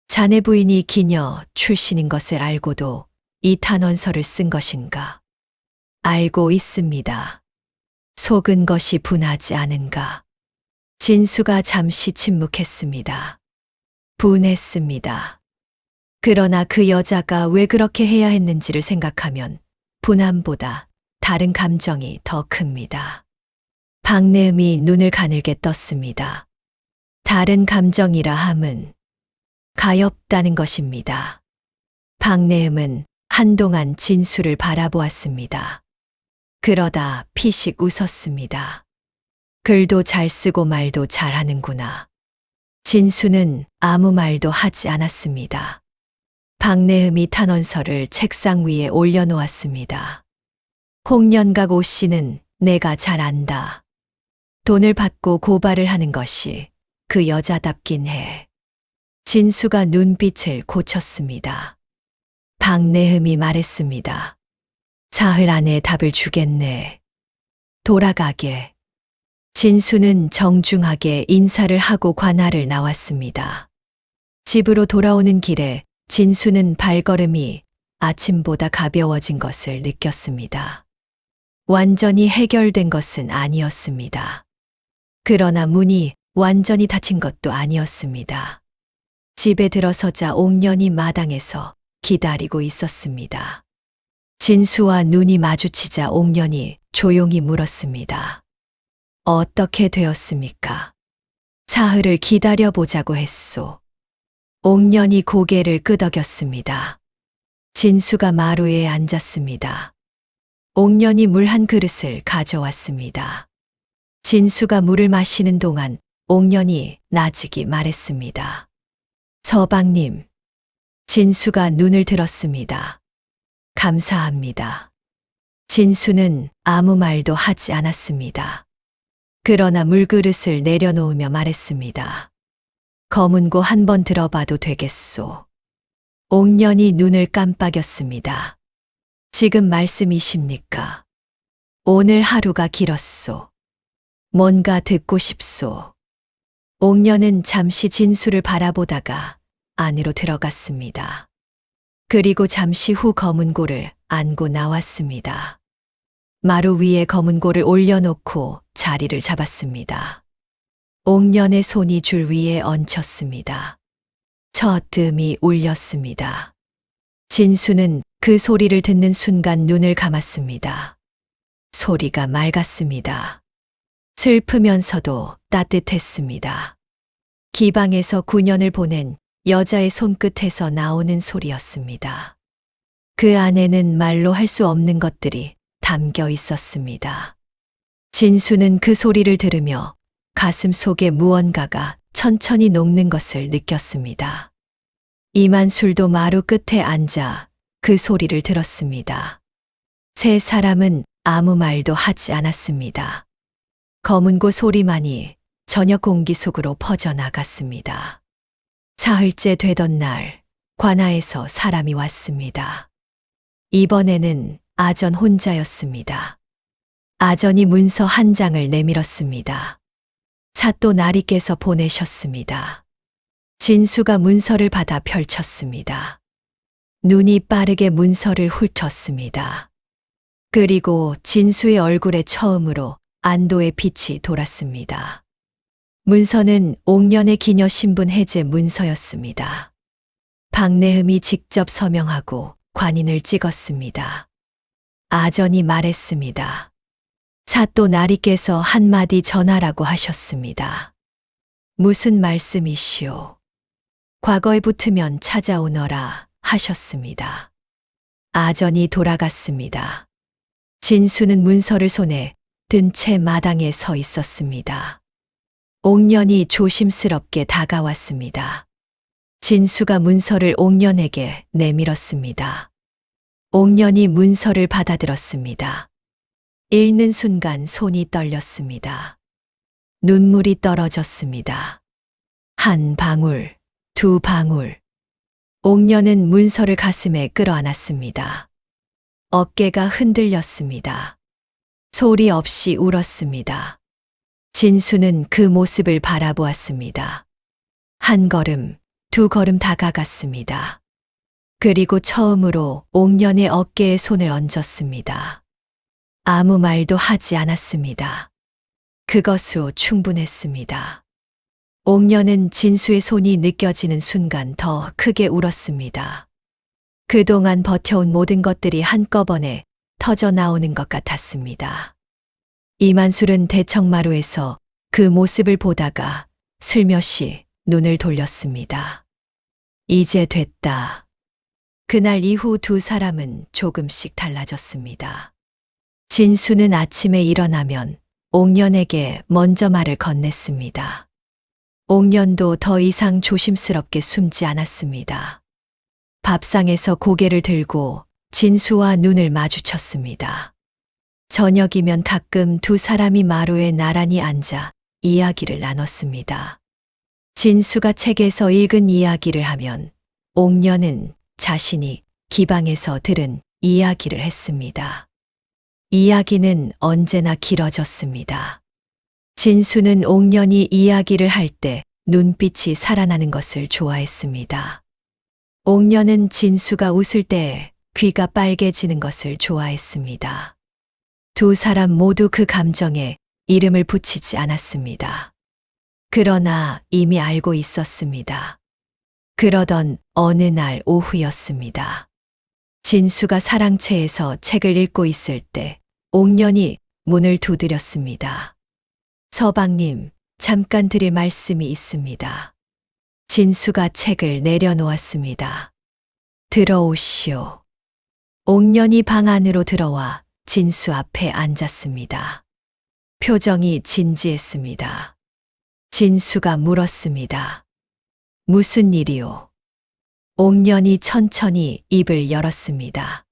자네 부인이 기녀 출신인 것을 알고도 이 탄원서를 쓴 것인가? 알고 있습니다. 속은 것이 분하지 않은가? 진수가 잠시 침묵했습니다. 분했습니다. 그러나 그 여자가 왜 그렇게 해야 했는지를 생각하면 분함보다 다른 감정이 더 큽니다. 박내음이 눈을 가늘게 떴습니다. 다른 감정이라 함은 가엾다는 것입니다. 박내음은 한동안 진수를 바라보았습니다. 그러다 피식 웃었습니다. 글도 잘 쓰고 말도 잘하는구나. 진수는 아무 말도 하지 않았습니다. 박내음이 탄원서를 책상 위에 올려놓았습니다. 홍련각 오 씨는 내가 잘 안다. 돈을 받고 고발을 하는 것이 그 여자답긴 해. 진수가 눈빛을 고쳤습니다. 박내음이 말했습니다. 사흘 안에 답을 주겠네. 돌아가게. 진수는 정중하게 인사를 하고 관할을 나왔습니다. 집으로 돌아오는 길에 진수는 발걸음이 아침보다 가벼워진 것을 느꼈습니다. 완전히 해결된 것은 아니었습니다. 그러나 문이 완전히 닫힌 것도 아니었습니다. 집에 들어서자 옥년이 마당에서 기다리고 있었습니다. 진수와 눈이 마주치자 옥년이 조용히 물었습니다. 어떻게 되었습니까? 사흘을 기다려보자고 했소. 옥년이 고개를 끄덕였습니다. 진수가 마루에 앉았습니다. 옥년이 물 한 그릇을 가져왔습니다. 진수가 물을 마시는 동안 옥년이 나직이 말했습니다. 서방님. 진수가 눈을 들었습니다. 감사합니다. 진수는 아무 말도 하지 않았습니다. 그러나 물그릇을 내려놓으며 말했습니다. 검은고 한번 들어봐도 되겠소. 옥년이 눈을 깜빡였습니다. 지금 말씀이십니까? 오늘 하루가 길었소. 뭔가 듣고 싶소. 옥년은 잠시 진수를 바라보다가 안으로 들어갔습니다. 그리고 잠시 후 검은고를 안고 나왔습니다. 마루 위에 검은고를 올려놓고 자리를 잡았습니다. 옥년의 손이 줄 위에 얹혔습니다. 첫 뜸이 울렸습니다. 진수는 그 소리를 듣는 순간 눈을 감았습니다. 소리가 맑았습니다. 슬프면서도 따뜻했습니다. 기방에서 9년을 보낸 여자의 손끝에서 나오는 소리였습니다. 그 안에는 말로 할 수 없는 것들이 담겨 있었습니다. 진수는 그 소리를 들으며 가슴 속에 무언가가 천천히 녹는 것을 느꼈습니다. 이만술도 마루 끝에 앉아 그 소리를 들었습니다. 세 사람은 아무 말도 하지 않았습니다. 검은고 소리만이 저녁 공기 속으로 퍼져나갔습니다. 사흘째 되던 날, 관아에서 사람이 왔습니다. 이번에는 아전 혼자였습니다. 아전이 문서 한 장을 내밀었습니다. 사또 나리께서 보내셨습니다. 진수가 문서를 받아 펼쳤습니다. 눈이 빠르게 문서를 훑었습니다. 그리고 진수의 얼굴에 처음으로 안도의 빛이 돌았습니다. 문서는 옥년의 기녀 신분 해제 문서였습니다. 박내음이 직접 서명하고 관인을 찍었습니다. 아전이 말했습니다. 사또 나리께서 한마디 전하라고 하셨습니다. 무슨 말씀이시오? 과거에 붙으면 찾아오너라 하셨습니다. 아전이 돌아갔습니다. 진수는 문서를 손에 든 채 마당에 서 있었습니다. 옥년이 조심스럽게 다가왔습니다. 진수가 문서를 옥년에게 내밀었습니다. 옥년이 문서를 받아들었습니다. 읽는 순간 손이 떨렸습니다. 눈물이 떨어졌습니다. 한 방울, 두 방울. 옥녀는 문서를 가슴에 끌어안았습니다. 어깨가 흔들렸습니다. 소리 없이 울었습니다. 진수는 그 모습을 바라보았습니다. 한 걸음, 두 걸음 다가갔습니다. 그리고 처음으로 옥년의 어깨에 손을 얹었습니다. 아무 말도 하지 않았습니다. 그것으로 충분했습니다. 옥년은 진수의 손이 느껴지는 순간 더 크게 울었습니다. 그동안 버텨온 모든 것들이 한꺼번에 터져 나오는 것 같았습니다. 이만술은 대청마루에서 그 모습을 보다가 슬며시 눈을 돌렸습니다. 이제 됐다. 그날 이후 두 사람은 조금씩 달라졌습니다. 진수는 아침에 일어나면 옥년에게 먼저 말을 건넸습니다. 옥년도 더 이상 조심스럽게 숨지 않았습니다. 밥상에서 고개를 들고 진수와 눈을 마주쳤습니다. 저녁이면 가끔 두 사람이 마루에 나란히 앉아 이야기를 나눴습니다. 진수가 책에서 읽은 이야기를 하면 옥년은 자신이 기방에서 들은 이야기를 했습니다. 이야기는 언제나 길어졌습니다. 진수는 옥년이 이야기를 할 때 눈빛이 살아나는 것을 좋아했습니다. 옥년은 진수가 웃을 때 귀가 빨개지는 것을 좋아했습니다. 두 사람 모두 그 감정에 이름을 붙이지 않았습니다. 그러나 이미 알고 있었습니다. 그러던 어느 날 오후였습니다. 진수가 사랑채에서 책을 읽고 있을 때 옥년이 문을 두드렸습니다. 서방님, 잠깐 드릴 말씀이 있습니다. 진수가 책을 내려놓았습니다. 들어오시오. 옥년이 방 안으로 들어와 진수 앞에 앉았습니다. 표정이 진지했습니다. 진수가 물었습니다. 무슨 일이오? 옥년이 천천히 입을 열었습니다.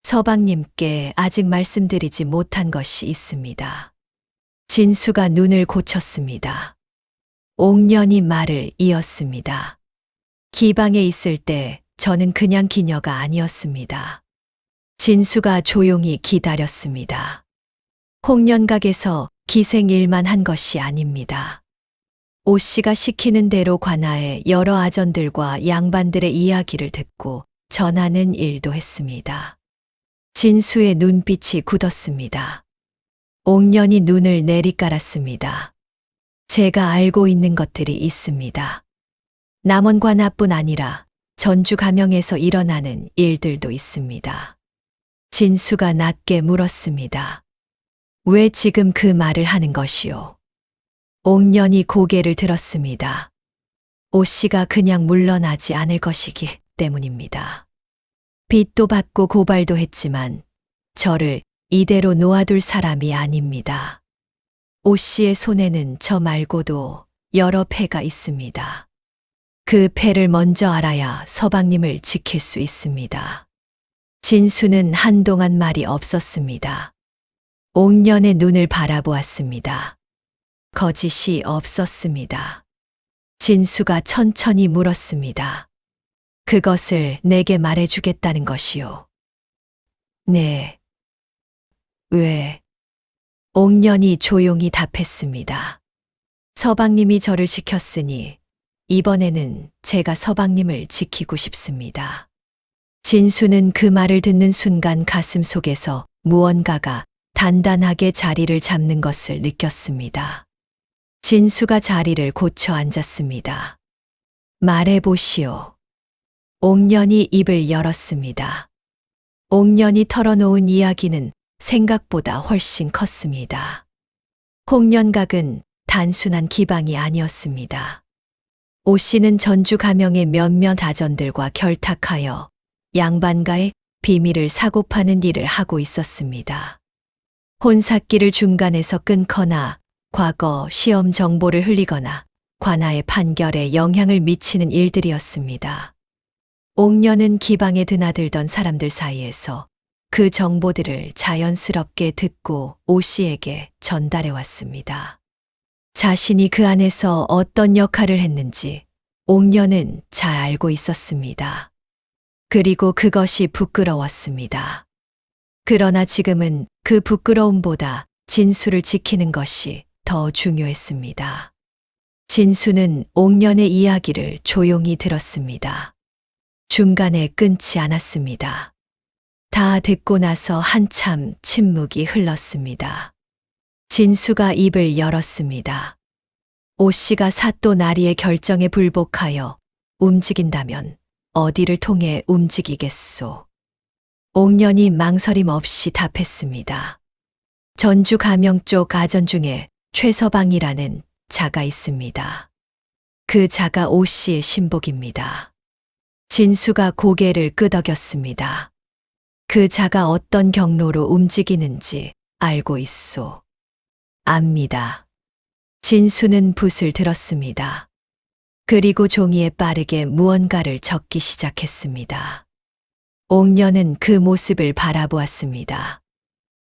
서방님께 아직 말씀드리지 못한 것이 있습니다. 진수가 눈을 고쳤습니다. 옥년이 말을 이었습니다. 기방에 있을 때 저는 그냥 기녀가 아니었습니다. 진수가 조용히 기다렸습니다. 홍련각에서 기생일만 한 것이 아닙니다. 오 씨가 시키는 대로 관하에 여러 아전들과 양반들의 이야기를 듣고 전하는 일도 했습니다. 진수의 눈빛이 굳었습니다. 옥년이 눈을 내리깔았습니다. 제가 알고 있는 것들이 있습니다. 남원관하뿐 아니라 전주 가명에서 일어나는 일들도 있습니다. 진수가 낮게 물었습니다. 왜 지금 그 말을 하는 것이오? 옥년이 고개를 들었습니다. 오 씨가 그냥 물러나지 않을 것이기 때문입니다. 빚도 받고 고발도 했지만 저를 이대로 놓아둘 사람이 아닙니다. 오 씨의 손에는 저 말고도 여러 패가 있습니다. 그 패를 먼저 알아야 서방님을 지킬 수 있습니다. 진수는 한동안 말이 없었습니다. 옥년의 눈을 바라보았습니다. 거짓이 없었습니다. 진수가 천천히 물었습니다. 그것을 내게 말해주겠다는 것이요. 네. 왜? 옥년이 조용히 답했습니다. 서방님이 저를 지켰으니 이번에는 제가 서방님을 지키고 싶습니다. 진수는 그 말을 듣는 순간 가슴 속에서 무언가가 단단하게 자리를 잡는 것을 느꼈습니다. 진수가 자리를 고쳐 앉았습니다. 말해보시오. 옥년이 입을 열었습니다. 옥년이 털어놓은 이야기는 생각보다 훨씬 컸습니다. 홍련각은 단순한 기방이 아니었습니다. 오 씨는 전주 가명의 몇몇 아전들과 결탁하여 양반가의 비밀을 사고 파는 일을 하고 있었습니다. 혼사기를 중간에서 끊거나 과거 시험 정보를 흘리거나 관아의 판결에 영향을 미치는 일들이었습니다. 옥년은 기방에 드나들던 사람들 사이에서 그 정보들을 자연스럽게 듣고 오 씨에게 전달해 왔습니다. 자신이 그 안에서 어떤 역할을 했는지, 옥녀는 잘 알고 있었습니다. 그리고 그것이 부끄러웠습니다. 그러나 지금은 그 부끄러움보다 진수를 지키는 것이 더 중요했습니다. 진수는 옥년의 이야기를 조용히 들었습니다. 중간에 끊지 않았습니다. 다 듣고 나서 한참 침묵이 흘렀습니다. 진수가 입을 열었습니다. 오 씨가 사또 나리의 결정에 불복하여 움직인다면 어디를 통해 움직이겠소? 옥년이 망설임 없이 답했습니다. 전주 가명 쪽 아전 중에 최서방이라는 자가 있습니다. 그 자가 오 씨의 신복입니다. 진수가 고개를 끄덕였습니다. 그 자가 어떤 경로로 움직이는지 알고 있소. 압니다. 진수는 붓을 들었습니다. 그리고 종이에 빠르게 무언가를 적기 시작했습니다. 옥년은 그 모습을 바라보았습니다.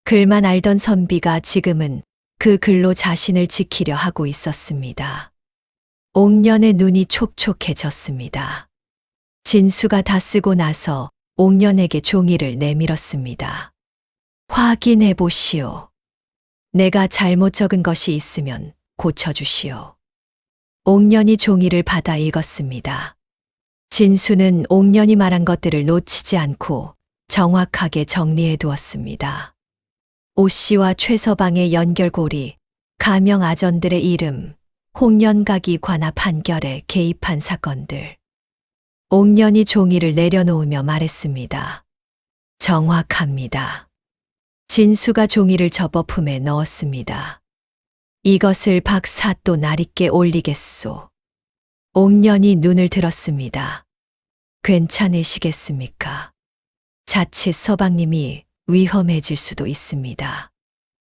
글만 알던 선비가 지금은 그 글로 자신을 지키려 하고 있었습니다. 옥년의 눈이 촉촉해졌습니다. 진수가 다 쓰고 나서 옥년에게 종이를 내밀었습니다. 확인해 보시오. 내가 잘못 적은 것이 있으면 고쳐주시오. 옥년이 종이를 받아 읽었습니다. 진수는 옥년이 말한 것들을 놓치지 않고 정확하게 정리해 두었습니다. 오 씨와 최서방의 연결고리, 가명 아전들의 이름, 홍련각이 관합 판결에 개입한 사건들. 옥년이 종이를 내려놓으며 말했습니다. 정확합니다. 진수가 종이를 접어 품에 넣었습니다. 이것을 박사또 나리께 올리겠소. 옥년이 눈을 들었습니다. 괜찮으시겠습니까? 자칫 서방님이 위험해질 수도 있습니다.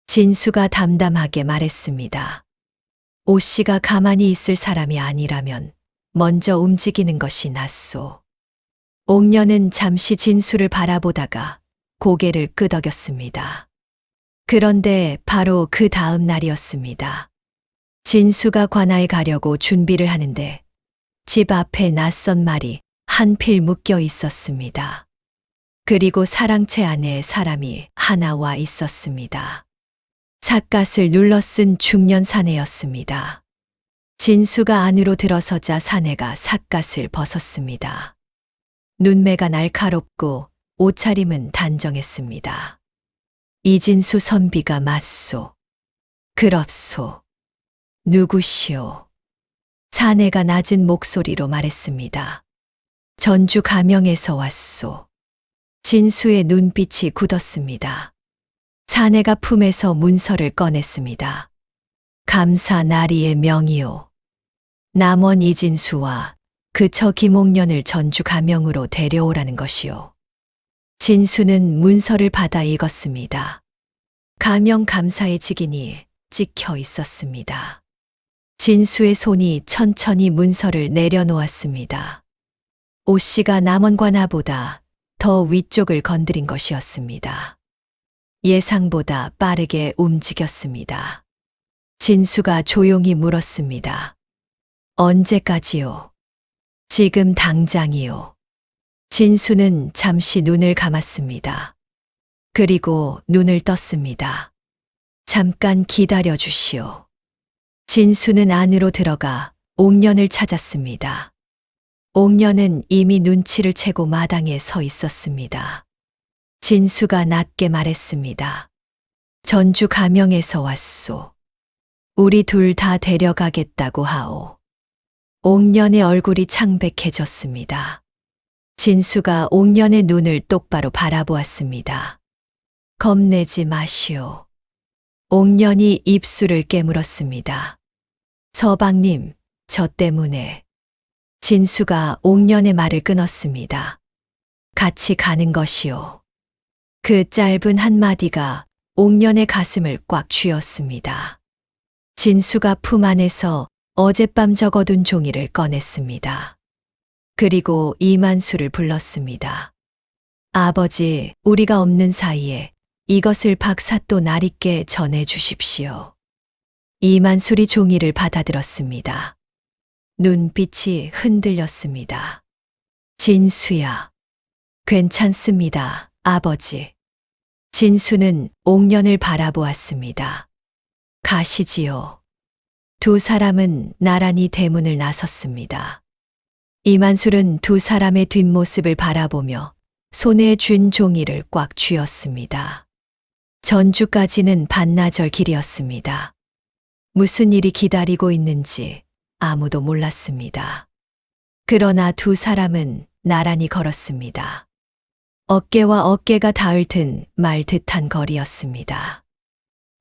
진수가 담담하게 말했습니다. 오 씨가 가만히 있을 사람이 아니라면 먼저 움직이는 것이 낫소. 옥년은 잠시 진수를 바라보다가 고개를 끄덕였습니다. 그런데 바로 그 다음 날이었습니다. 진수가 관아에 가려고 준비를 하는데 집 앞에 낯선 말이 한 필 묶여 있었습니다. 그리고 사랑채 안에 사람이 하나 와 있었습니다. 삿갓을 눌러 쓴 중년 사내였습니다. 진수가 안으로 들어서자 사내가 삿갓을 벗었습니다. 눈매가 날카롭고 옷차림은 단정했습니다. 이진수 선비가 맞소. 그렇소. 누구시오? 사내가 낮은 목소리로 말했습니다. 전주 가명에서 왔소. 진수의 눈빛이 굳었습니다. 사내가 품에서 문서를 꺼냈습니다. 감사 나리의 명이오. 남원 이진수와 그 처 김옥년을 전주 가명으로 데려오라는 것이오. 진수는 문서를 받아 읽었습니다. 가명 감사의 직인이 찍혀 있었습니다. 진수의 손이 천천히 문서를 내려놓았습니다. 오 씨가 남원과 나보다 더 위쪽을 건드린 것이었습니다. 예상보다 빠르게 움직였습니다. 진수가 조용히 물었습니다. 언제까지요? 지금 당장이요. 진수는 잠시 눈을 감았습니다. 그리고 눈을 떴습니다. 잠깐 기다려 주시오. 진수는 안으로 들어가 옥년을 찾았습니다. 옥년은 이미 눈치를 채고 마당에 서 있었습니다. 진수가 낮게 말했습니다. 전주 가명에서 왔소. 우리 둘 다 데려가겠다고 하오. 옥년의 얼굴이 창백해졌습니다. 진수가 옥년의 눈을 똑바로 바라보았습니다. 겁내지 마시오. 옥년이 입술을 깨물었습니다. 서방님, 저 때문에. 진수가 옥년의 말을 끊었습니다. 같이 가는 것이오. 그 짧은 한마디가 옥년의 가슴을 꽉 쥐었습니다. 진수가 품 안에서 어젯밤 적어둔 종이를 꺼냈습니다. 그리고 이만수를 불렀습니다. 아버지, 우리가 없는 사이에 이것을 박사또 나리께 전해 주십시오. 이만술이 종이를 받아들었습니다. 눈빛이 흔들렸습니다. 진수야. 괜찮습니다, 아버지. 진수는 옥년을 바라보았습니다. 가시지요. 두 사람은 나란히 대문을 나섰습니다. 이만술은 두 사람의 뒷모습을 바라보며 손에 쥔 종이를 꽉 쥐었습니다. 전주까지는 반나절 길이었습니다. 무슨 일이 기다리고 있는지 아무도 몰랐습니다. 그러나 두 사람은 나란히 걸었습니다. 어깨와 어깨가 닿을 듯 말 듯한 거리였습니다.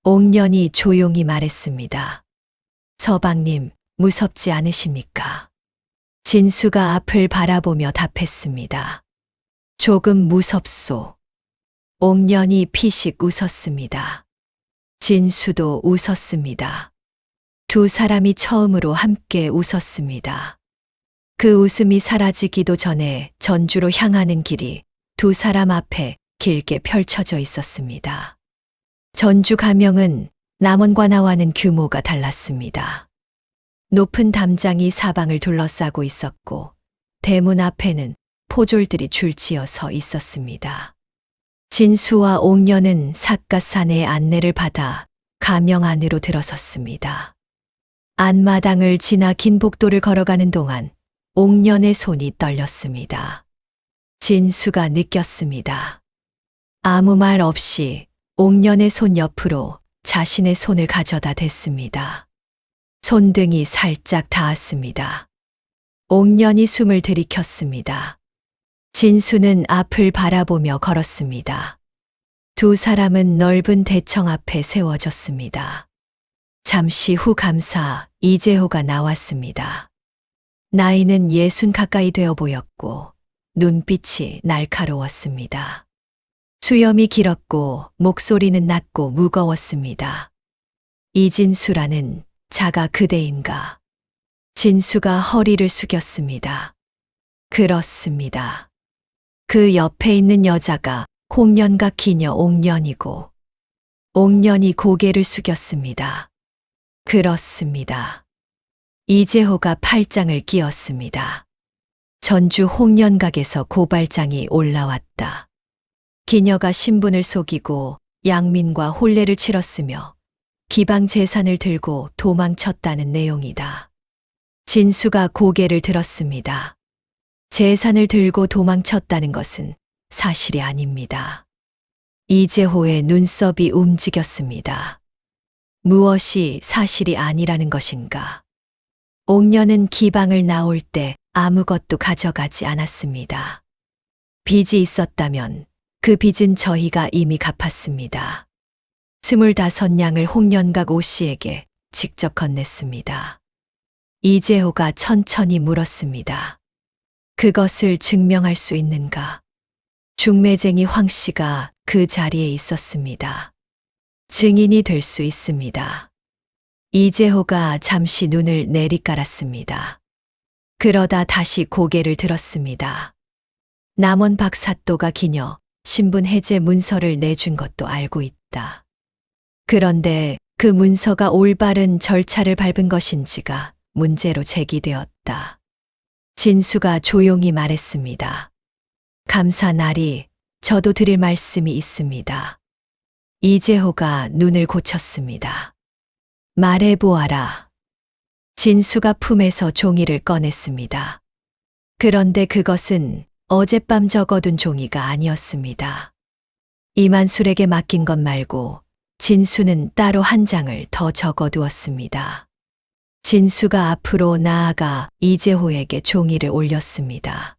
옥년이 조용히 말했습니다. 서방님, 무섭지 않으십니까? 진수가 앞을 바라보며 답했습니다. 조금 무섭소. 옥년이 피식 웃었습니다. 진수도 웃었습니다. 두 사람이 처음으로 함께 웃었습니다. 그 웃음이 사라지기도 전에 전주로 향하는 길이 두 사람 앞에 길게 펼쳐져 있었습니다. 전주 가명은 남원과 나와는 규모가 달랐습니다. 높은 담장이 사방을 둘러싸고 있었고 대문 앞에는 포졸들이 줄지어 서 있었습니다. 진수와 옥년은 삿갓사내의 안내를 받아 가명 안으로 들어섰습니다. 안마당을 지나 긴 복도를 걸어가는 동안 옥년의 손이 떨렸습니다. 진수가 느꼈습니다. 아무 말 없이 옥년의 손 옆으로 자신의 손을 가져다 댔습니다. 손등이 살짝 닿았습니다. 옥년이 숨을 들이켰습니다. 진수는 앞을 바라보며 걸었습니다. 두 사람은 넓은 대청 앞에 세워졌습니다. 잠시 후 감사 이재호가 나왔습니다. 나이는 60 가까이 되어 보였고 눈빛이 날카로웠습니다. 수염이 길었고 목소리는 낮고 무거웠습니다. 이진수라는 자가 그대인가? 진수가 허리를 숙였습니다. 그렇습니다. 그 옆에 있는 여자가 홍년각 기녀 옥년이고 옥년이 고개를 숙였습니다. 그렇습니다. 이재호가 팔짱을 끼었습니다. 전주 홍년각에서 고발장이 올라왔다. 기녀가 신분을 속이고 양민과 혼례를 치렀으며 기방 재산을 들고 도망쳤다는 내용이다. 진수가 고개를 들었습니다. 재산을 들고 도망쳤다는 것은 사실이 아닙니다. 이재호의 눈썹이 움직였습니다. 무엇이 사실이 아니라는 것인가? 옥년은 기방을 나올 때 아무것도 가져가지 않았습니다. 빚이 있었다면 그 빚은 저희가 이미 갚았습니다. 25냥을 홍년각 오씨에게 직접 건넸습니다. 이재호가 천천히 물었습니다. 그것을 증명할 수 있는가? 중매쟁이 황 씨가 그 자리에 있었습니다. 증인이 될 수 있습니다. 이재호가 잠시 눈을 내리깔았습니다. 그러다 다시 고개를 들었습니다. 남원 박사또가 기녀 신분 해제 문서를 내준 것도 알고 있다. 그런데 그 문서가 올바른 절차를 밟은 것인지가 문제로 제기되었다. 진수가 조용히 말했습니다. 감사 날이 저도 드릴 말씀이 있습니다. 이재호가 눈을 고쳤습니다. 말해보아라. 진수가 품에서 종이를 꺼냈습니다. 그런데 그것은 어젯밤 적어둔 종이가 아니었습니다. 이만술에게 맡긴 것 말고 진수는 따로 한 장을 더 적어두었습니다. 진수가 앞으로 나아가 이재호에게 종이를 올렸습니다.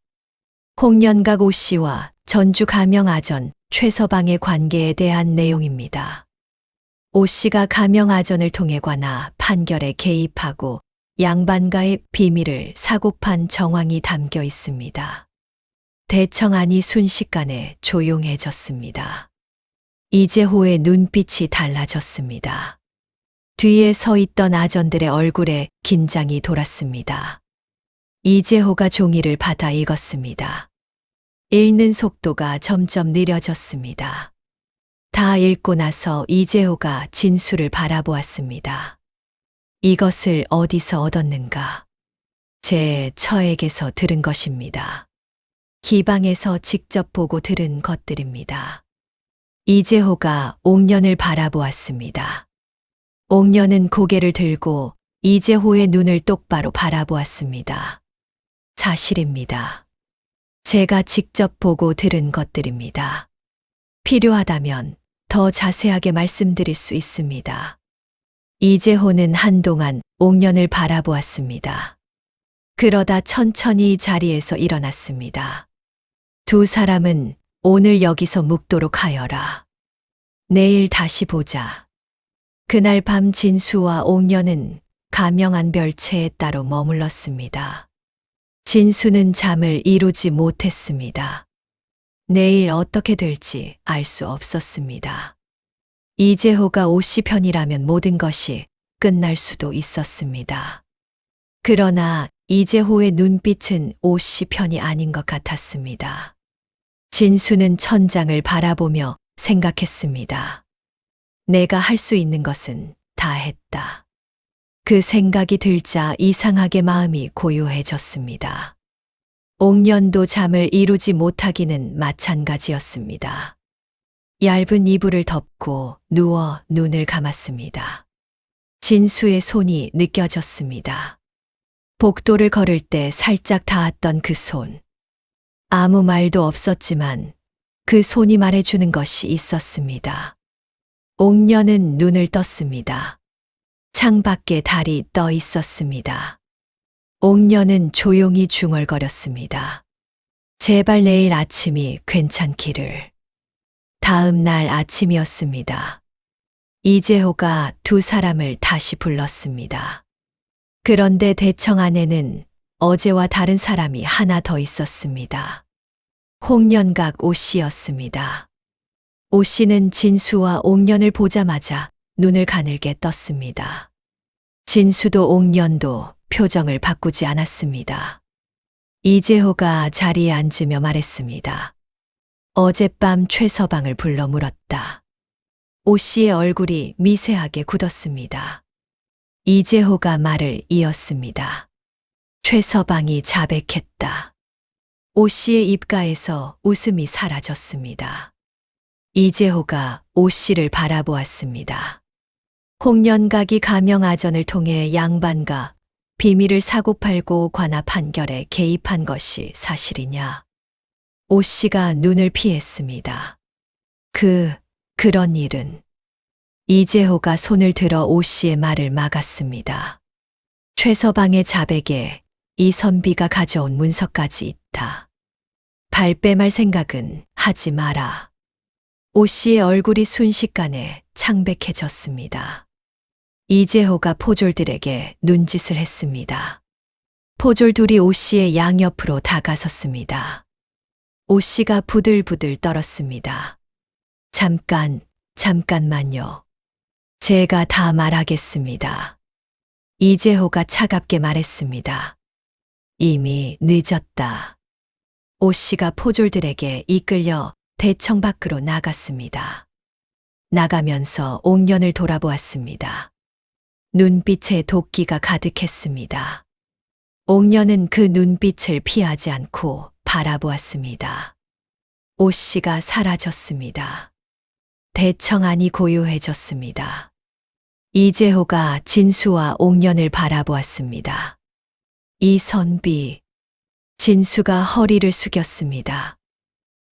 홍년각 오씨와 전주 가명 아전 최서방의 관계에 대한 내용입니다. 오씨가 가명 아전을 통해 관하 판결에 개입하고 양반가의 비밀을 사고판 정황이 담겨 있습니다. 대청안이 순식간에 조용해졌습니다. 이재호의 눈빛이 달라졌습니다. 뒤에 서 있던 아전들의 얼굴에 긴장이 돌았습니다. 이재호가 종이를 받아 읽었습니다. 읽는 속도가 점점 느려졌습니다. 다 읽고 나서 이재호가 진수를 바라보았습니다. 이것을 어디서 얻었는가? 제 처에게서 들은 것입니다. 기방에서 직접 보고 들은 것들입니다. 이재호가 옥년을 바라보았습니다. 옥년은 고개를 들고 이재호의 눈을 똑바로 바라보았습니다. 사실입니다. 제가 직접 보고 들은 것들입니다. 필요하다면 더 자세하게 말씀드릴 수 있습니다. 이재호는 한동안 옥년을 바라보았습니다. 그러다 천천히 자리에서 일어났습니다. 두 사람은 오늘 여기서 묵도록 하여라. 내일 다시 보자. 그날 밤 진수와 옥년은 가명한 별채에 따로 머물렀습니다. 진수는 잠을 이루지 못했습니다. 내일 어떻게 될지 알 수 없었습니다. 이재호가 오씨 편이라면 모든 것이 끝날 수도 있었습니다. 그러나 이재호의 눈빛은 오씨 편이 아닌 것 같았습니다. 진수는 천장을 바라보며 생각했습니다. 내가 할 수 있는 것은 다 했다. 그 생각이 들자 이상하게 마음이 고요해졌습니다. 옥년도 잠을 이루지 못하기는 마찬가지였습니다. 얇은 이불을 덮고 누워 눈을 감았습니다. 진수의 손이 느껴졌습니다. 복도를 걸을 때 살짝 닿았던 그 손. 아무 말도 없었지만 그 손이 말해주는 것이 있었습니다. 옥년은 눈을 떴습니다. 창밖에 달이 떠 있었습니다. 옥년은 조용히 중얼거렸습니다. 제발 내일 아침이 괜찮기를. 다음 날 아침이었습니다. 이재호가 두 사람을 다시 불렀습니다. 그런데 대청 안에는 어제와 다른 사람이 하나 더 있었습니다. 홍련각 오씨였습니다. 오씨는 진수와 옥년을 보자마자 눈을 가늘게 떴습니다. 진수도 옥년도 표정을 바꾸지 않았습니다. 이재호가 자리에 앉으며 말했습니다. 어젯밤 최서방을 불러 물었다. 오씨의 얼굴이 미세하게 굳었습니다. 이재호가 말을 이었습니다. 최서방이 자백했다. 오씨의 입가에서 웃음이 사라졌습니다. 이재호가 오씨를 바라보았습니다. 홍련각이 가명아전을 통해 양반과 비밀을 사고팔고 관합 판결에 개입한 것이 사실이냐? 오씨가 눈을 피했습니다. 그런 일은. 이재호가 손을 들어 오씨의 말을 막았습니다. 최서방의 자백에 이선비가 가져온 문서까지 있다. 발뺌할 생각은 하지 마라. 오씨의 얼굴이 순식간에 창백해졌습니다. 이재호가 포졸들에게 눈짓을 했습니다. 포졸 둘이 오씨의 양옆으로 다가섰습니다. 오씨가 부들부들 떨었습니다. 잠깐만요. 제가 다 말하겠습니다. 이재호가 차갑게 말했습니다. 이미 늦었다. 오씨가 포졸들에게 이끌려 대청 밖으로 나갔습니다. 나가면서 옥년을 돌아보았습니다. 눈빛에 도끼가 가득했습니다. 옥년은 그 눈빛을 피하지 않고 바라보았습니다. 오씨가 사라졌습니다. 대청 안이 고요해졌습니다. 이재호가 진수와 옥년을 바라보았습니다. 이선비. 진수가 허리를 숙였습니다.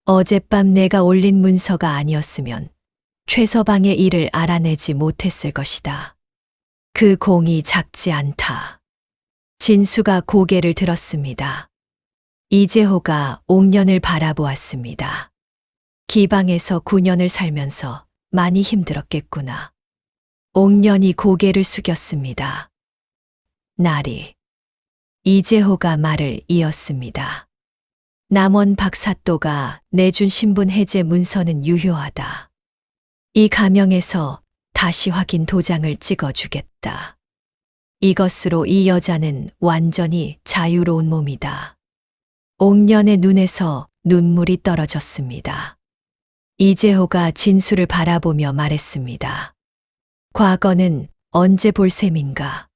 어젯밤 내가 올린 문서가 아니었으면 최서방의 일을 알아내지 못했을 것이다. 그 공이 작지 않다. 진수가 고개를 들었습니다. 이재호가 옥년을 바라보았습니다. 기방에서 9년을 살면서 많이 힘들었겠구나. 옥년이 고개를 숙였습니다. 나리. 이재호가 말을 이었습니다. 남원 박사또가 내준 신분 해제 문서는 유효하다. 이 가명에서 다시 확인 도장을 찍어주겠다. 이것으로 이 여자는 완전히 자유로운 몸이다. 옥년의 눈에서 눈물이 떨어졌습니다. 이재호가 진수를 바라보며 말했습니다. 과거는 언제 볼 셈인가?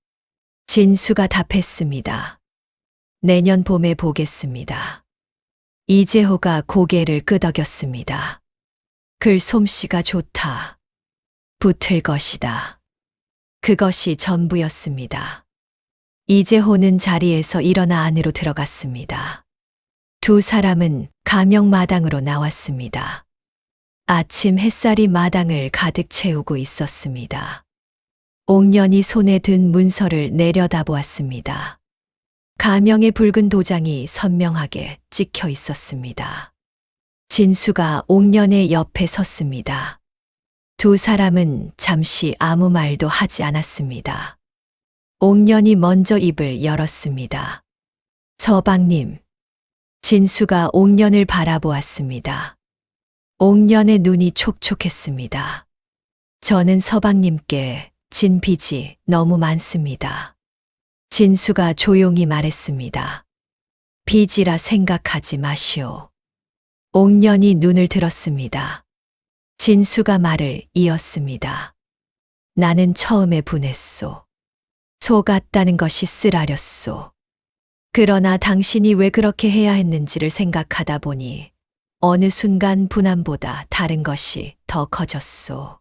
진수가 답했습니다. 내년 봄에 보겠습니다. 이재호가 고개를 끄덕였습니다. 글 솜씨가 좋다. 붙을 것이다. 그것이 전부였습니다. 이재호는 자리에서 일어나 안으로 들어갔습니다. 두 사람은 가명 마당으로 나왔습니다. 아침 햇살이 마당을 가득 채우고 있었습니다. 옥년이 손에 든 문서를 내려다보았습니다. 가명의 붉은 도장이 선명하게 찍혀 있었습니다. 진수가 옥년의 옆에 섰습니다. 두 사람은 잠시 아무 말도 하지 않았습니다. 옥년이 먼저 입을 열었습니다. 서방님. 진수가 옥년을 바라보았습니다. 옥년의 눈이 촉촉했습니다. 저는 서방님께 진 빚이 너무 많습니다. 진수가 조용히 말했습니다. 빚이라 생각하지 마시오. 옥년이 눈을 들었습니다. 진수가 말을 이었습니다. 나는 처음에 분했소. 속았다는 것이 쓰라렸소. 그러나 당신이 왜 그렇게 해야 했는지를 생각하다 보니 어느 순간 분함보다 다른 것이 더 커졌소.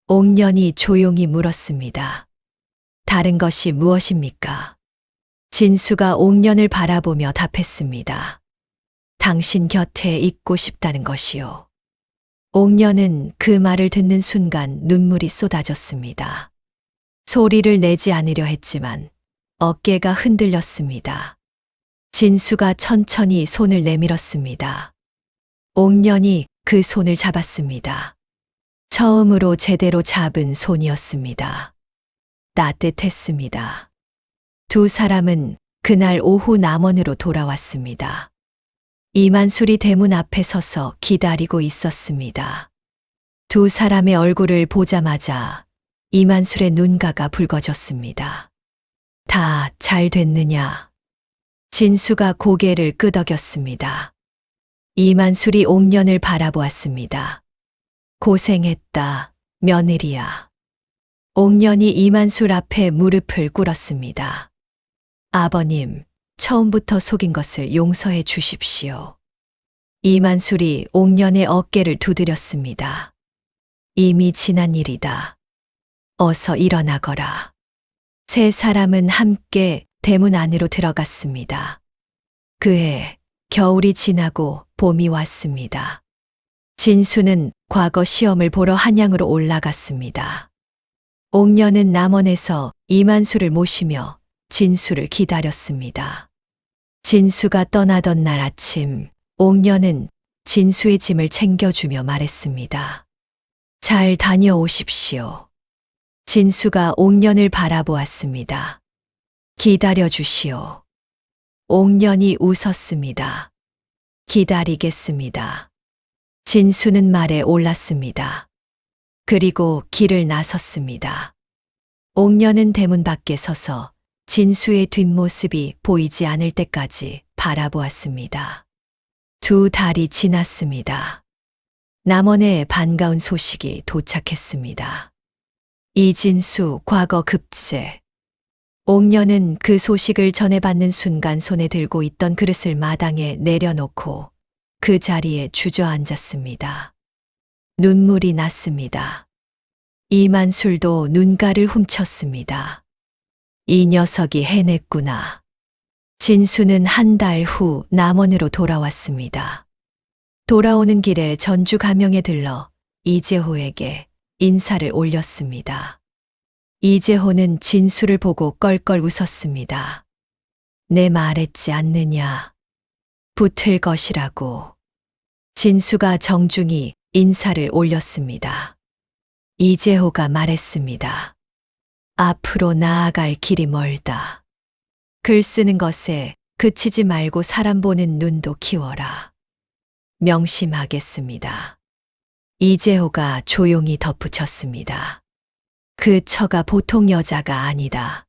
옥년이 조용히 물었습니다. 다른 것이 무엇입니까? 진수가 옥년을 바라보며 답했습니다. 당신 곁에 있고 싶다는 것이요. 옥년은 그 말을 듣는 순간 눈물이 쏟아졌습니다. 소리를 내지 않으려 했지만 어깨가 흔들렸습니다. 진수가 천천히 손을 내밀었습니다. 옥년이 그 손을 잡았습니다. 처음으로 제대로 잡은 손이었습니다. 따뜻했습니다. 두 사람은 그날 오후 남원으로 돌아왔습니다. 이만술이 대문 앞에 서서 기다리고 있었습니다. 두 사람의 얼굴을 보자마자 이만술의 눈가가 붉어졌습니다. 다 잘 됐느냐? 진수가 고개를 끄덕였습니다. 이만술이 옥년을 바라보았습니다. 고생했다, 며느리야. 옥년이 이만술 앞에 무릎을 꿇었습니다. 아버님, 처음부터 속인 것을 용서해 주십시오. 이만술이 옥년의 어깨를 두드렸습니다. 이미 지난 일이다. 어서 일어나거라. 세 사람은 함께 대문 안으로 들어갔습니다. 그해 겨울이 지나고 봄이 왔습니다. 진수는 과거 시험을 보러 한양으로 올라갔습니다. 옥년은 남원에서 이만수를 모시며 진수를 기다렸습니다. 진수가 떠나던 날 아침, 옥년은 진수의 짐을 챙겨주며 말했습니다. 잘 다녀오십시오. 진수가 옥년을 바라보았습니다. 기다려주시오. 옥년이 웃었습니다. 기다리겠습니다. 진수는 말에 올랐습니다. 그리고 길을 나섰습니다. 옥년은 대문 밖에 서서 진수의 뒷모습이 보이지 않을 때까지 바라보았습니다. 두 달이 지났습니다. 남원에 반가운 소식이 도착했습니다. 이진수 과거 급제. 옥년은 그 소식을 전해받는 순간 손에 들고 있던 그릇을 마당에 내려놓고 그 자리에 주저앉았습니다. 눈물이 났습니다. 이만술도 눈가를 훔쳤습니다. 이 녀석이 해냈구나. 진수는 한 달 후 남원으로 돌아왔습니다. 돌아오는 길에 전주 가명에 들러 이재호에게 인사를 올렸습니다. 이재호는 진수를 보고 껄껄 웃었습니다. 내 말했지 않느냐. 붙을 것이라고. 진수가 정중히 인사를 올렸습니다. 이재호가 말했습니다. 앞으로 나아갈 길이 멀다. 글 쓰는 것에 그치지 말고 사람 보는 눈도 키워라. 명심하겠습니다. 이재호가 조용히 덧붙였습니다. 그 처가 보통 여자가 아니다.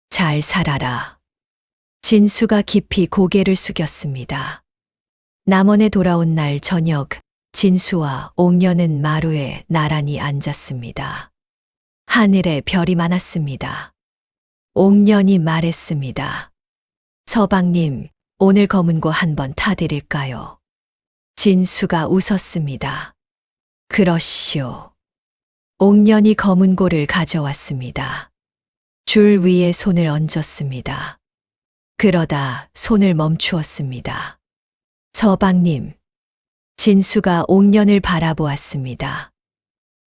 잘 살아라. 진수가 깊이 고개를 숙였습니다. 남원에 돌아온 날 저녁, 진수와 옥년은 마루에 나란히 앉았습니다. 하늘에 별이 많았습니다. 옥년이 말했습니다. 서방님, 오늘 검은고 한번 타드릴까요? 진수가 웃었습니다. 그러시오. 옥년이 검은고를 가져왔습니다. 줄 위에 손을 얹었습니다. 그러다 손을 멈추었습니다. 서방님, 진수가 옥년을 바라보았습니다.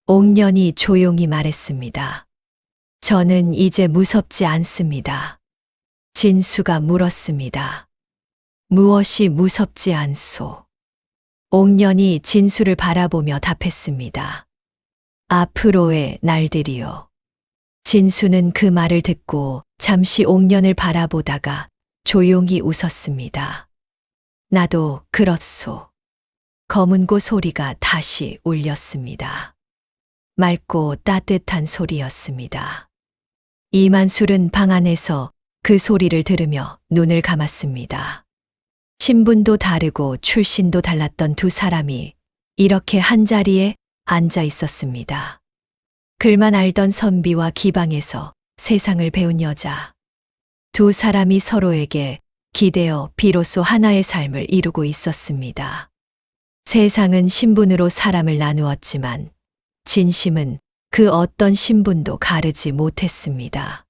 옥년이 조용히 말했습니다. 저는 이제 무섭지 않습니다. 진수가 물었습니다. 무엇이 무섭지 않소? 옥년이 진수를 바라보며 답했습니다. 앞으로의 날들이요. 진수는 그 말을 듣고 잠시 옥년을 바라보다가 조용히 웃었습니다. 나도 그렇소. 검은고 소리가 다시 울렸습니다. 맑고 따뜻한 소리였습니다. 이만술은 방 안에서 그 소리를 들으며 눈을 감았습니다. 신분도 다르고 출신도 달랐던 두 사람이 이렇게 한자리에 앉아 있었습니다. 글만 알던 선비와 기방에서 세상을 배운 여자. 두 사람이 서로에게 기대어 비로소 하나의 삶을 이루고 있었습니다. 세상은 신분으로 사람을 나누었지만 진심은 그 어떤 신분도 가르지 못했습니다.